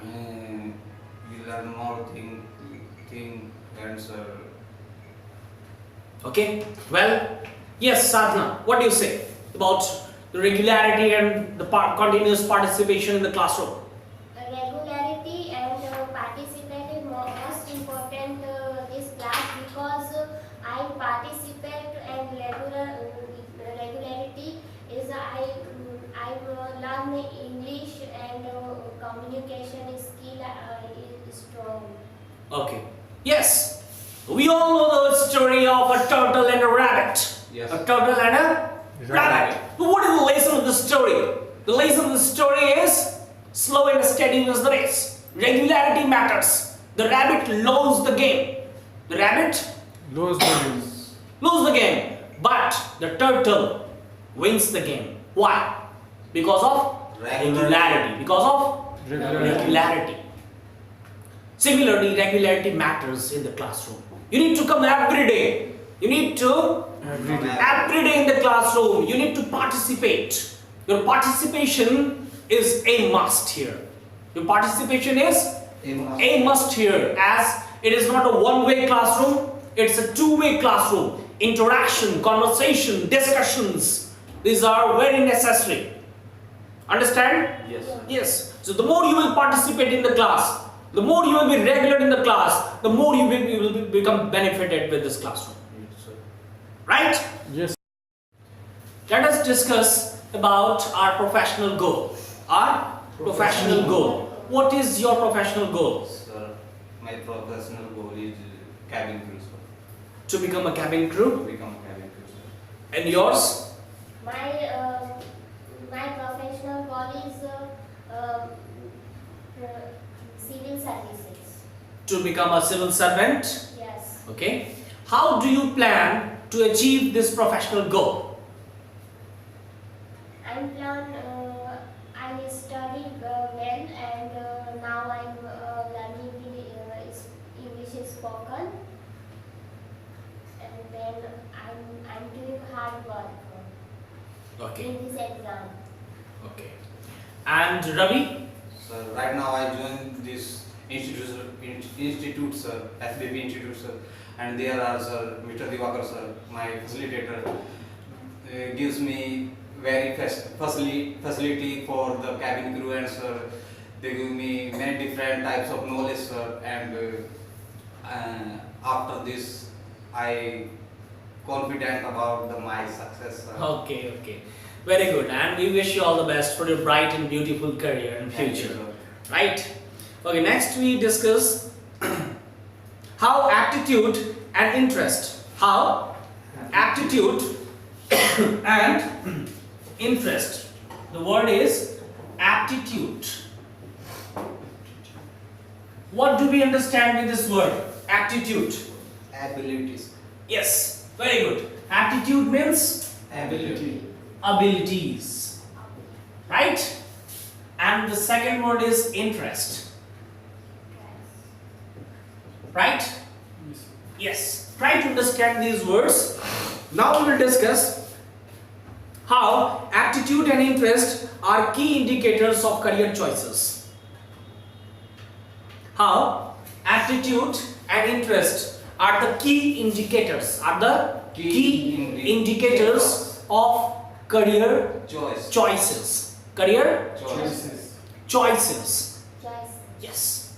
S2: we learn more thing and sir.
S1: Okay, well, yes, Sadhana, what do you say about the regularity and the continuous participation in the classroom?
S4: Regularity and participate is most important this class because I participate and regularity is I learn English and communication skill is strong.
S1: Okay, yes, we all know the story of a turtle and a rabbit.
S2: Yes.
S1: A turtle and a rabbit. But what is the lesson of the story? The lesson of the story is slow and steady wins the race. Regularity matters. The rabbit lost the game. The rabbit
S3: Lose the games.
S1: lose the game, but the turtle wins the game. Why? Because of regularity. Because of regularity. Similarly, regularity matters in the classroom. You need to come every day. You need to every day in the classroom. You need to participate. Your participation is a must here. Your participation is a must here, as it is not a one-way classroom. It's a two-way classroom. Interaction, conversation, discussions. These are very necessary. Understand?
S2: Yes, sir.
S1: Yes. So the more you will participate in the class, the more you will be regular in the class, the more you will become benefited with this classroom.
S2: Yes, sir.
S1: Right?
S3: Yes.
S1: Let us discuss about our professional goal. Our professional goal. What is your professional goal?
S2: Sir, my professional goal is cabin crew, sir.
S1: To become a cabin crew.
S2: To become a cabin crew, sir.
S1: And yours?
S4: My professional goal is civil services.
S1: To become a civil servant.
S4: Yes.
S1: Okay. How do you plan to achieve this professional goal?
S4: I studied well and now I'm learning English spoken, and then I'm doing hard work
S1: Okay.
S4: in this exam.
S1: Okay. And Ravi?
S2: Sir, right now I joined this institute, sir, FBP institute, sir, and there are, sir, Mr. Diwakar Sir, my facilitator, gives me very facility for the cabin crew, and sir, they give me many different types of knowledge, sir, and after this I confident about my success, sir.
S1: Okay, okay. Very good. And we wish you all the best for your bright and beautiful career in
S2: Thank you,
S1: future.
S2: sir.
S1: Right? Okay, next we discuss how aptitude and interest. How aptitude and interest. The word is aptitude. What do we understand with this word? Aptitude.
S2: Abilities.
S1: Yes, very good. Aptitude means
S2: Ability.
S1: abilities. Right? And the second word is interest. Right? Yes. Try to understand these words. Now we will discuss how aptitude and interest are key indicators of career choices. How aptitude and interest are the key indicators, indicators of career choices. Career
S2: Choices.
S1: choices.
S4: Choice.
S1: Yes.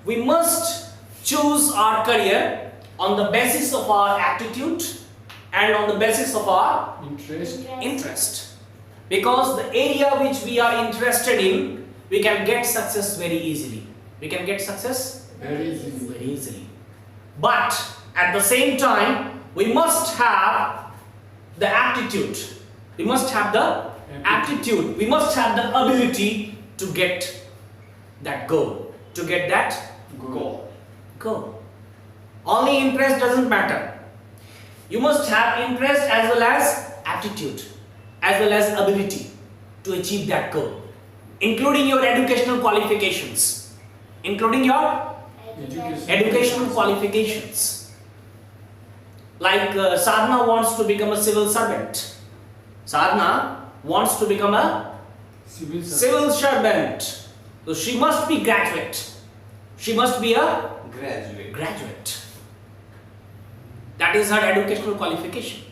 S1: We must choose our career on the basis of our aptitude and on the basis of our interest. Because the area which we are interested in, we can get success very easily. We can get success
S3: Very easy.
S1: very easily. But at the same time, we must have the aptitude. We must have the aptitude. We must have the ability to get that goal. To get that goal. Only interest doesn't matter. You must have interest as well as aptitude, as well as ability to achieve that goal, including your educational qualifications. Including your educational qualifications. Like Sadhana wants to become a civil servant. Sadhana wants to become a civil servant. So she must be graduate. She must be a graduate. That is her educational qualification.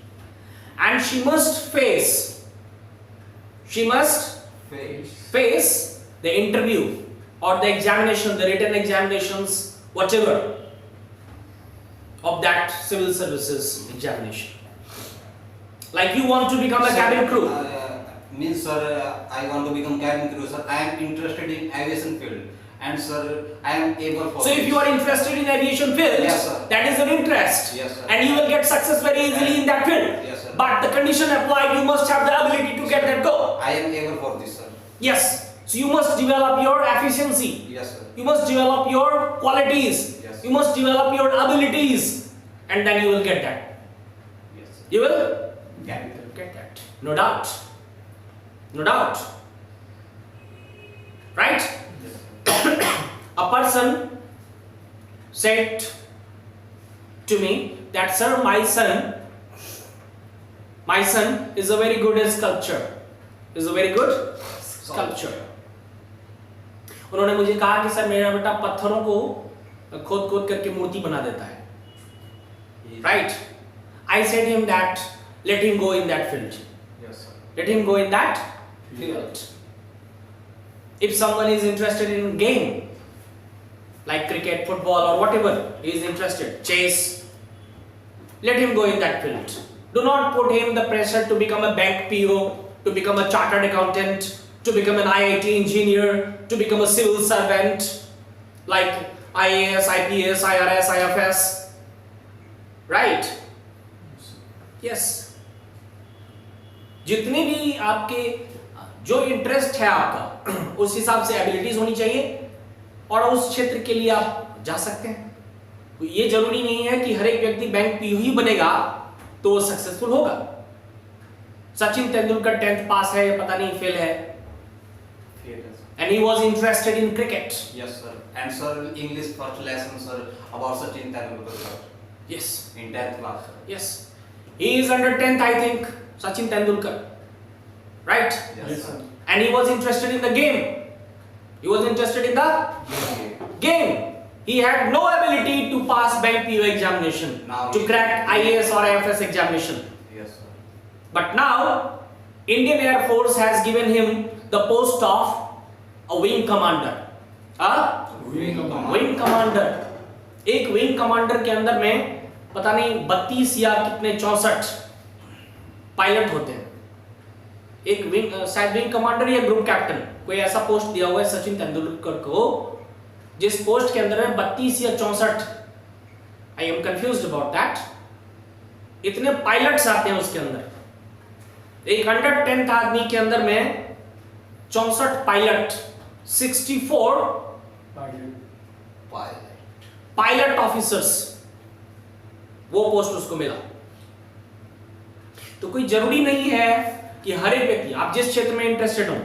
S1: And she must face the interview or the examination, the written examinations, whatever of that civil services examination. Like you want to become a cabin crew.
S2: Means sir, I want to become cabin crew, sir. I am interested in aviation field, and sir, I am able for.
S1: So if you are interested in aviation field,
S2: yes, sir.
S1: That is your interest,
S2: yes, sir.
S1: And you will get success very easily in that field.
S2: Yes, sir.
S1: But the condition applied, you must have the ability to get that goal.
S2: I am able for this, sir.
S1: Yes. So you must develop your efficiency.
S2: Yes, sir.
S1: You must develop your qualities.
S2: Yes,
S1: you must develop your abilities, and then you will get that.
S2: Yes, sir.
S1: You will get that. No doubt. No doubt. Right?
S2: Yes, sir.
S1: A person said to me that, sir, my son is a very good sculptor. Is a very good sculptor. उन्होंने मुझे कहा कि sir मेरा बेटा पत्थरों को खोद खोद करके मूर्ति बना देता है. Right? I said him that let him go in that field.
S2: Yes, sir.
S1: Let him go in that field. If someone is interested in game like cricket, football, or whatever he is interested, chess, let him go in that field. Do not put him the pressure to become a bank PO, to become a chartered accountant, to become an IIT engineer, to become a civil servant like IAS, IPS, IRS, IFS. Right? Yes. जितने भी आपके जो interest है आपका उस हिसाब से abilities होनी चाहिए और उस क्षेत्र के लिए आप जा सकते हैं. ये जरूरी नहीं है कि हर एक व्यक्ति बैंक पीओ ही बनेगा तो वो सक्सेसफुल होगा. सचिन तेंदुलकर 10th पास है या पता नहीं फेल है, and he was interested in cricket.
S2: Yes, sir. And sir, English first lesson, sir, about Sachin Tendulkar, sir.
S1: Yes.
S2: In 10th class, sir.
S1: Yes. He is under 10th, I think, Sachin Tendulkar. Right?
S2: Yes, sir.
S1: And he was interested in the game. He was interested in the game. He had no ability to pass bank PO examination,
S2: Now
S1: to crack IAS or IFS examination.
S2: Yes, sir.
S1: But now, Indian Air Force has given him the post of a wing commander. Wing commander. एक wing commander के अंदर में पता नहीं 32 या कितने 64 pilot होते हैं. एक विंग शायद विंग कमांडर या ग्रुप कैप्टन कोई ऐसा पोस्ट दिया हुआ है सचिन तेंदुलकर को जिस पोस्ट के अंदर में 32 या 64, I am confused about that, इतने पायलट्स आते हैं उसके अंदर. एक 110th आदमी के अंदर में 64 पायलट, 64 पायलट ऑफिसर्स, वो पोस्ट उसको मिला. तो कोई जरूरी नहीं है कि हर एक व्यक्ति, आप जिस क्षेत्र में इंटरेस्टेड हो,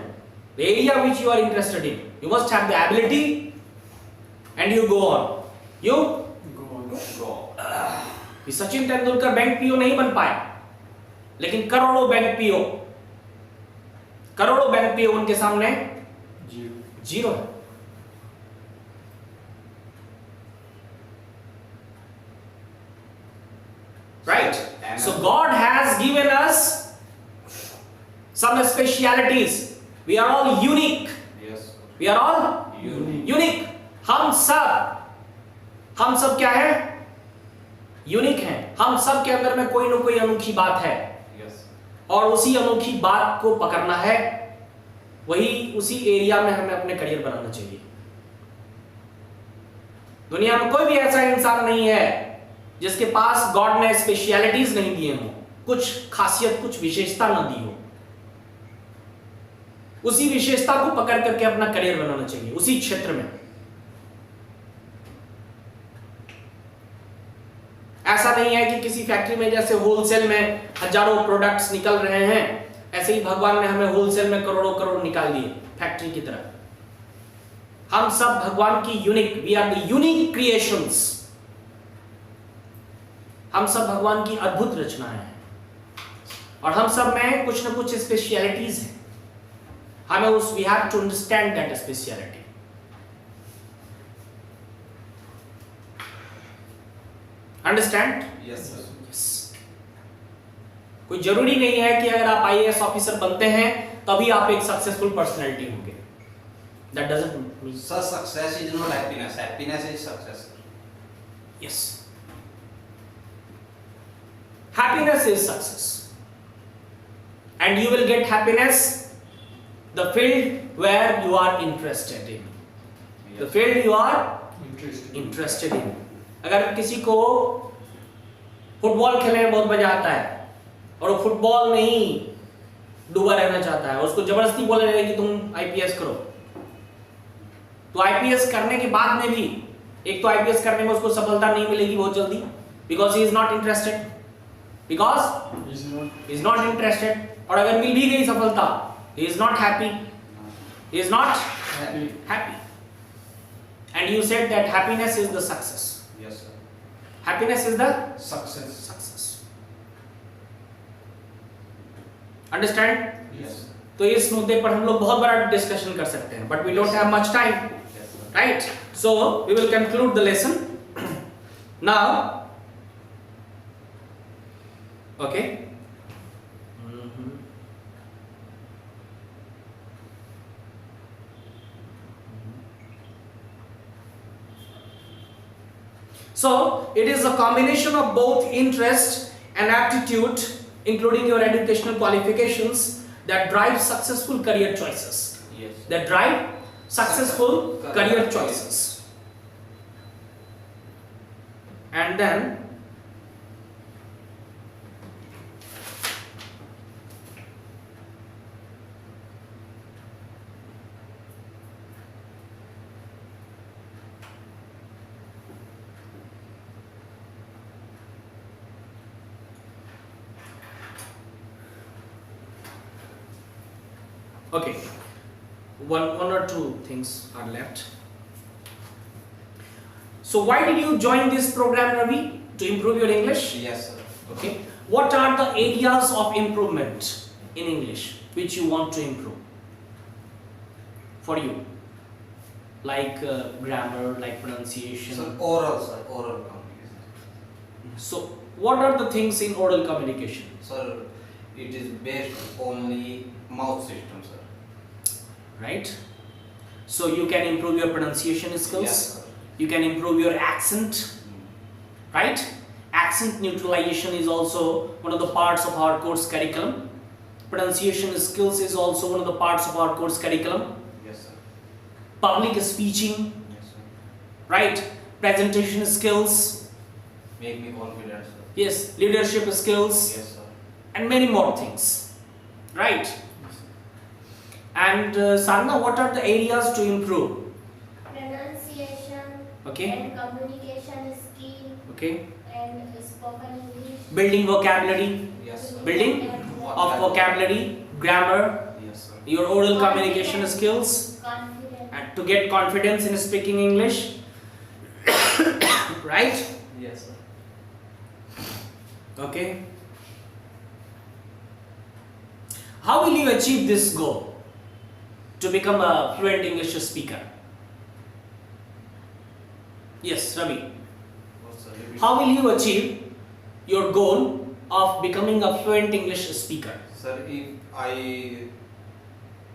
S1: the area which you are interested in, you must have the ability and you go on. You go. Sachin Tendulkar bank PO नहीं बन पाया, लेकिन करोड़ों बैंक पीओ उनके सामने जीरो है. Right? So God has given us some specialities. We are all unique.
S2: Yes.
S1: We are all unique. हम सब क्या है? यूनिक हैं. हम सब के अंदर में कोई ना कोई अनोखी बात है.
S2: Yes.
S1: और उसी अनोखी बात को पकड़ना है, वही उसी एरिया में हमें अपने करियर बनाना चाहिए. दुनिया में कोई भी ऐसा इंसान नहीं है जिसके पास गॉड ने स्पेशलिटीज नहीं दिए हो, कुछ खासियत, कुछ विशेषता ना दी हो. उसी विशेषता को पकड़ करके अपना करियर बनाना चाहिए उसी क्षेत्र में. ऐसा नहीं है कि किसी फैक्ट्री में जैसे होलसेल में हजारों प्रोडक्ट्स निकल रहे हैं, ऐसे ही भगवान ने हमें होलसेल में करोड़ों करोड़ निकाल दिए फैक्ट्री की तरह. हम सब भगवान की unique, we are the unique creations. हम सब भगवान की अद्भुत रचनाएं हैं और हम सब में कुछ न कुछ स्पेशलिटीज हैं. हमें उस we have to understand that speciality. Understand?
S2: Yes, sir.
S1: Yes. कोई जरूरी नहीं है कि अगर आप आईएएस ऑफिसर बनते हैं तभी आप एक सक्सेसफुल पर्सनैलिटी होंगे. That doesn't mean.
S2: Sir, success is not happiness. Happiness is success.
S1: Yes. Happiness is success. And you will get happiness the field where you are interested in. The
S2: Yes.
S1: field you are
S3: Interesting.
S1: interested in. अगर किसी को football खेलने में बहुत मजा आता है और वो फुटबॉल में ही डूबा रहना चाहता है, उसको जबरदस्ती बोला जाएगा कि तुम आईपीएस करो, तो आईपीएस करने के बाद में भी एक तो आईपीएस करने में उसको सफलता नहीं मिलेगी बहुत जल्दी, because he is not interested, because is not interested. और अगर मिल भी गई सफलता, he is not happy, he is not happy. And you said that happiness is the success.
S2: Yes, sir.
S1: Happiness is the
S3: Success.
S1: Success. Understand?
S2: Yes, sir.
S1: तो इस मुद्दे पर हम लोग बहुत बड़ा डिस्कशन कर सकते हैं, but we don't have much time.
S2: Yes, sir.
S1: Right? So we will conclude the lesson now. Okay. So it is a combination of both interest and aptitude, including your educational qualifications, that drive successful career choices.
S2: Yes, sir.
S1: That drive successful career choices. And then okay, one or two things are left. So why did you join this program, Ravi? To improve your English?
S2: Yes, sir.
S1: Okay. What are the areas of improvement in English which you want to improve for you? Like grammar, like pronunciation.
S2: Sir, oral, sir. Oral communication.
S1: So what are the things in oral communication?
S2: Sir, it is based only mouth system, sir.
S1: Right? So you can improve your pronunciation skills.
S2: Yes, sir.
S1: You can improve your accent. Right? Accent neutralization is also one of the parts of our course curriculum. Pronunciation skills is also one of the parts of our course curriculum.
S2: Yes, sir.
S1: Public speaking,
S2: Yes, sir.
S1: right? Presentation skills,
S2: Make me confident, sir.
S1: yes, leadership skills,
S2: Yes, sir.
S1: and many more things, right? And Sarna, what are the areas to improve?
S4: Pronunciation
S1: Okay,
S4: and communication skill
S1: okay.
S4: and spoken English.
S1: Building vocabulary,
S2: Yes, sir.
S1: building of vocabulary, grammar,
S2: Yes, sir.
S1: your oral communication skills,
S4: Confident.
S1: and to get confidence in speaking English, right?
S2: Yes, sir.
S1: Okay. How will you achieve this goal to become a fluent English speaker? Yes, Ravi.
S2: What's the limit?
S1: How will you achieve your goal of becoming a fluent English speaker?
S2: Sir, if I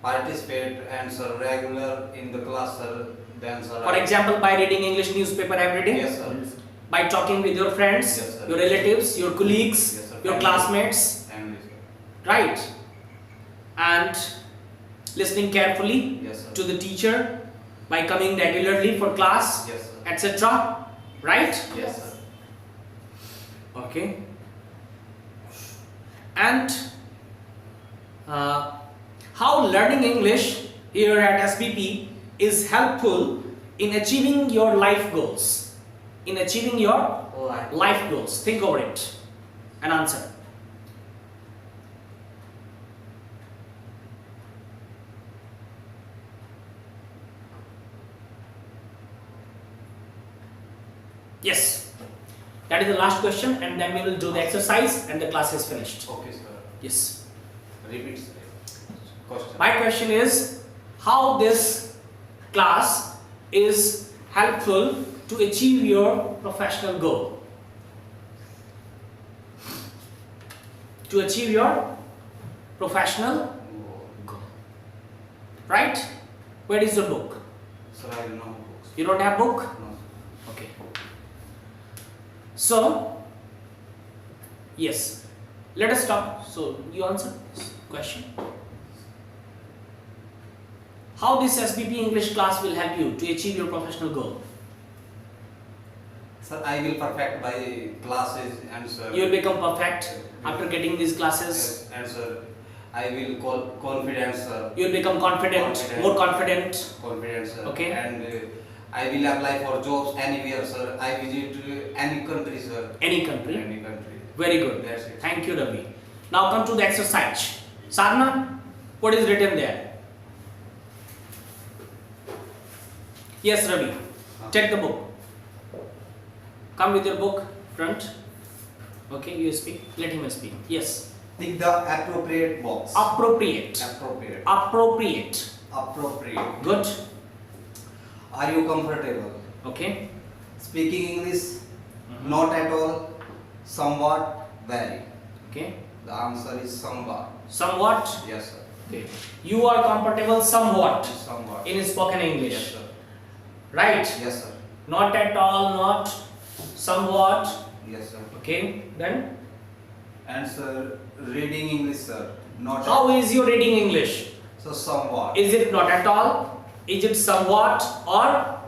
S2: participate and sir regular in the class, sir, then sir.
S1: For example, by reading English newspaper every day,
S2: Yes, sir.
S1: by talking with your friends,
S2: Yes, sir.
S1: your relatives, your colleagues,
S2: Yes, sir.
S1: your
S2: Family.
S1: classmates,
S2: And sir.
S1: right? And listening carefully
S2: Yes, sir.
S1: to the teacher by coming regularly for class,
S2: Yes, sir.
S1: etc. Right?
S2: Yes, sir.
S1: Okay. And how learning English here at SBP is helpful in achieving your life goals. In achieving your life goals. Think over it and answer. Yes. That is the last question, and then we will do the exercise, and the class is finished.
S2: Okay, sir.
S1: Yes.
S2: Repeat, sir. Question.
S1: My question is, how this class is helpful to achieve your professional goal? To achieve your professional goal. Right? Where is your book?
S2: Sir, I will know books.
S1: You don't have book?
S2: No.
S1: Okay. So, yes. Let us stop. So, you answer this question. How this SBP English class will help you to achieve your professional goal?
S2: Sir, I will perfect by classes and sir.
S1: You will become perfect after getting these classes.
S2: Yes, and sir, I will call confidence, sir.
S1: You will become confident, more confident.
S2: Confidence, sir.
S1: Okay.
S2: And I will apply for jobs anywhere, sir. I visit any country, sir.
S1: Any country.
S2: Any country.
S1: Very good.
S2: That's it.
S1: Thank you, Ravi. Now come to the exercise. Sarna, what is written there? Yes, Ravi. Take the book. Come with your book, front. Okay, you speak. Let him speak. Yes.
S5: Pick the appropriate box.
S1: Appropriate.
S5: Appropriate.
S1: Appropriate.
S5: Appropriate.
S1: Good.
S5: Are you comfortable?
S1: Okay.
S5: Speaking English?
S1: Mhm.
S5: Not at all. Somewhat. Very.
S1: Okay.
S5: The answer is somewhat.
S1: Somewhat.
S5: Yes, sir.
S1: Okay. You are comfortable somewhat
S5: Somewhat.
S1: in spoken English.
S5: Yes, sir.
S1: Right?
S5: Yes, sir.
S1: Not at all, not somewhat.
S5: Yes, sir.
S1: Okay. Then
S5: And sir, reading English, sir. Not
S1: how
S5: at,
S1: is your reading English?
S5: so somewhat.
S1: Is it not at all? Is it somewhat or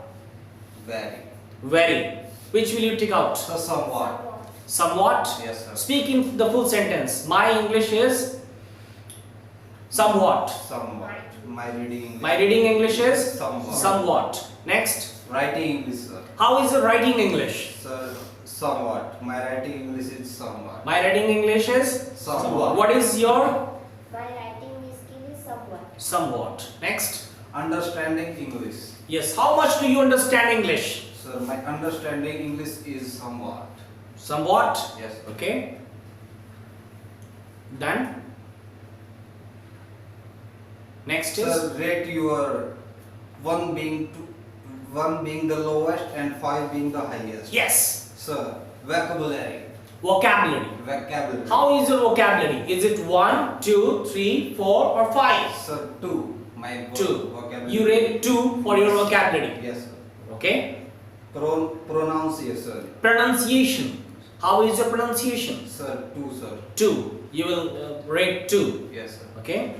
S5: Very.
S1: very? Which will you take out?
S5: So somewhat.
S1: Somewhat?
S5: Yes, sir.
S1: Speak in the full sentence. My English is somewhat.
S5: Somewhat. My reading English.
S1: My reading English is
S5: Somewhat.
S1: somewhat. Next.
S5: Writing English, sir.
S1: How is your writing English?
S5: Sir, somewhat. My writing English is somewhat.
S1: My writing English is
S5: Somewhat.
S1: What is your
S4: My writing skill is somewhat.
S1: somewhat? Next.
S5: Understanding English.
S1: Yes. How much do you understand English?
S5: Sir, my understanding English is somewhat.
S1: Somewhat.
S5: Yes.
S1: Okay. Done. Next is
S5: Sir, rate your one being the lowest and 5 being the highest.
S1: yes.
S5: Sir, vocabulary.
S1: Vocabulary.
S5: Vocabulary.
S1: How is your vocabulary? Is it 1, 2, 3, 4 or 5?
S5: Sir, 2. My
S1: 2.
S5: vocabulary.
S1: You rate 2 for your vocabulary.
S5: Yes, sir.
S1: Okay.
S5: Pronunciation.
S1: Pronunciation. How is your pronunciation?
S5: Sir, 2, sir.
S1: 2. You will rate 2.
S5: Yes, sir.
S1: Okay.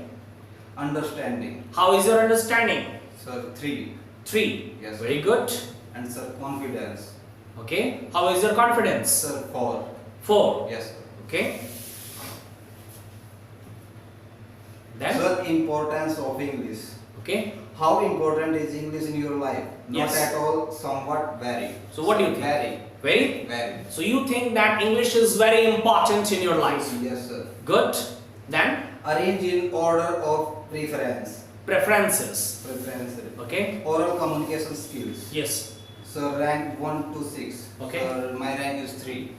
S5: Understanding.
S1: How is your understanding?
S5: Sir, 3.
S1: 3.
S5: Yes.
S1: Very good.
S5: And sir, confidence.
S1: Okay. How is your confidence?
S5: Sir, 4.
S1: 4.
S5: Yes, sir.
S1: Okay. Then.
S5: Sir, importance of English.
S1: Okay.
S5: How important is English in your life? Not
S1: Yes.
S5: at all, somewhat, very.
S1: So what do you think?
S5: Very.
S1: Very.
S5: Very.
S1: So you think that English is very important in your life.
S5: Yes, sir.
S1: Good. Then
S5: Arrange in order of preference.
S1: preferences.
S5: Preference.
S1: Okay.
S5: Oral communication skills.
S1: Yes.
S5: Sir, rank 1 to 6.
S1: Okay.
S5: Sir, my rank is 3.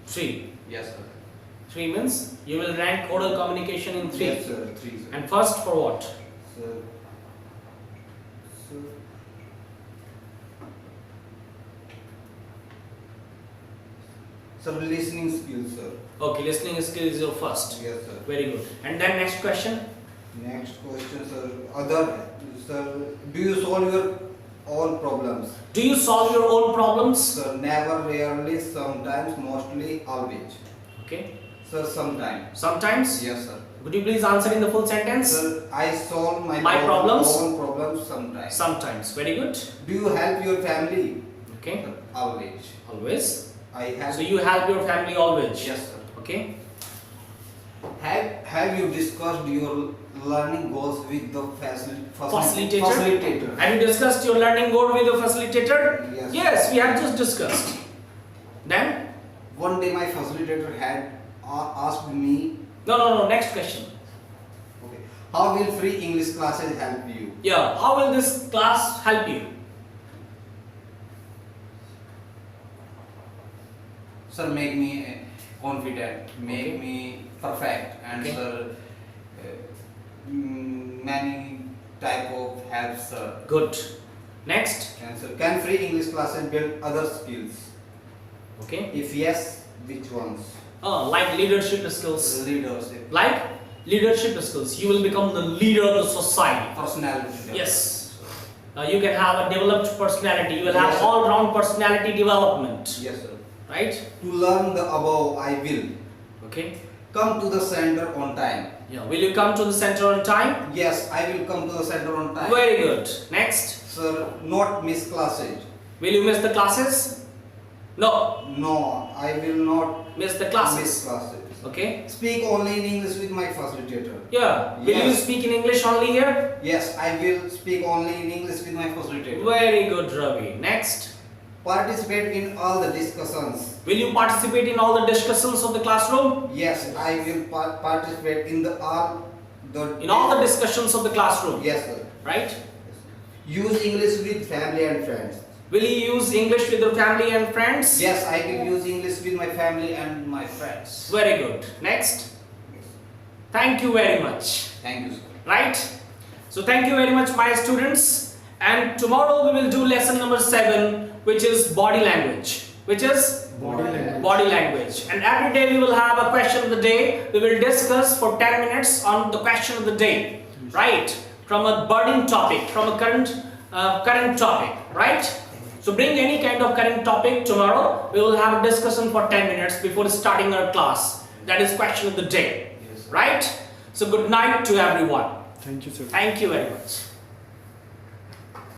S1: 3.
S5: Yes, sir.
S1: 3 means you will rank oral communication in 3.
S5: Yes, sir. 3, sir.
S1: And first for what?
S5: Sir. Sir. Sir, listening skills, sir.
S1: Okay, listening skill is your first.
S5: Yes, sir.
S1: Very good. And then next question.
S5: Next question, sir. Sir, do you solve your own problems?
S1: Do you solve your own problems?
S5: Sir, never, rarely, sometimes, mostly, always.
S1: Okay.
S5: Sir, sometimes.
S1: Sometimes.
S5: Yes, sir.
S1: Could you please answer in the full sentence?
S5: Sir, I solve my
S1: problems?
S5: own problems sometimes.
S1: Sometimes. Very good.
S5: Do you help your family?
S1: Okay.
S5: Sir, always.
S1: Always.
S5: I help.
S1: So you help your family always.
S5: Yes, sir.
S1: Okay.
S5: Have you discussed your learning goals with the
S1: Facilitator?
S5: facilitator?
S1: Have you discussed your learning goal with the facilitator?
S5: Yes.
S1: Yes, we have just discussed. Then?
S5: One day my facilitator had asked me,
S1: No. Next question.
S5: okay, how will free English classes help you?
S1: Yeah. How will this class help you?
S2: Sir, make me confident, make
S1: Okay.
S2: me perfect, and
S1: Okay.
S2: sir, many type of help, sir.
S1: Good. Next.
S5: And sir, can free English classes build other skills?
S1: Okay.
S5: If yes, which ones?
S1: Like leadership skills.
S2: Leadership,
S1: Like leadership skills. You will become the leader of the society.
S2: personality.
S1: Yes. You can have a developed personality. You will have
S5: Yes, sir.
S1: all-round personality development.
S5: Yes, sir.
S1: Right?
S5: To learn the above, I will
S1: Okay.
S5: come to the center on time.
S1: Yeah. Will you come to the center on time?
S5: Yes, I will come to the center on time.
S1: Very good. Next.
S5: Sir, not miss classes.
S1: Will you miss the classes? No.
S5: No, I will not
S1: Miss the classes.
S5: miss classes.
S1: Okay.
S5: Speak only in English with my facilitator.
S1: Yeah. Will you
S5: Yes.
S1: speak in English only here?
S5: Yes, I will speak only in English with my facilitator.
S1: Very good, Ravi. Next.
S5: Participate in all the discussions.
S1: Will you participate in all the discussions of the classroom?
S5: Yes, I will participate in all the
S1: discussions of the classroom.
S5: Yes, sir.
S1: Right?
S5: Use English with family and friends.
S1: Will you use English with your family and friends?
S5: Yes, I will use English with my family and my friends.
S1: Very good. Next. Thank you very much.
S2: Thank you, sir.
S1: Right? So thank you very much, my students. And tomorrow we will do lesson number 7, which is body language. Which is
S3: Body language.
S1: body language. And every day we will have a question of the day. We will discuss for 10 minutes on the question of the day. Right? From a burning topic, from a current topic. Right? So bring any kind of current topic tomorrow. We will have a discussion for 10 minutes before starting our class. That is question of the day.
S2: Yes, sir.
S1: Right? So good night to everyone.
S3: Thank you, sir.
S1: Thank you very much.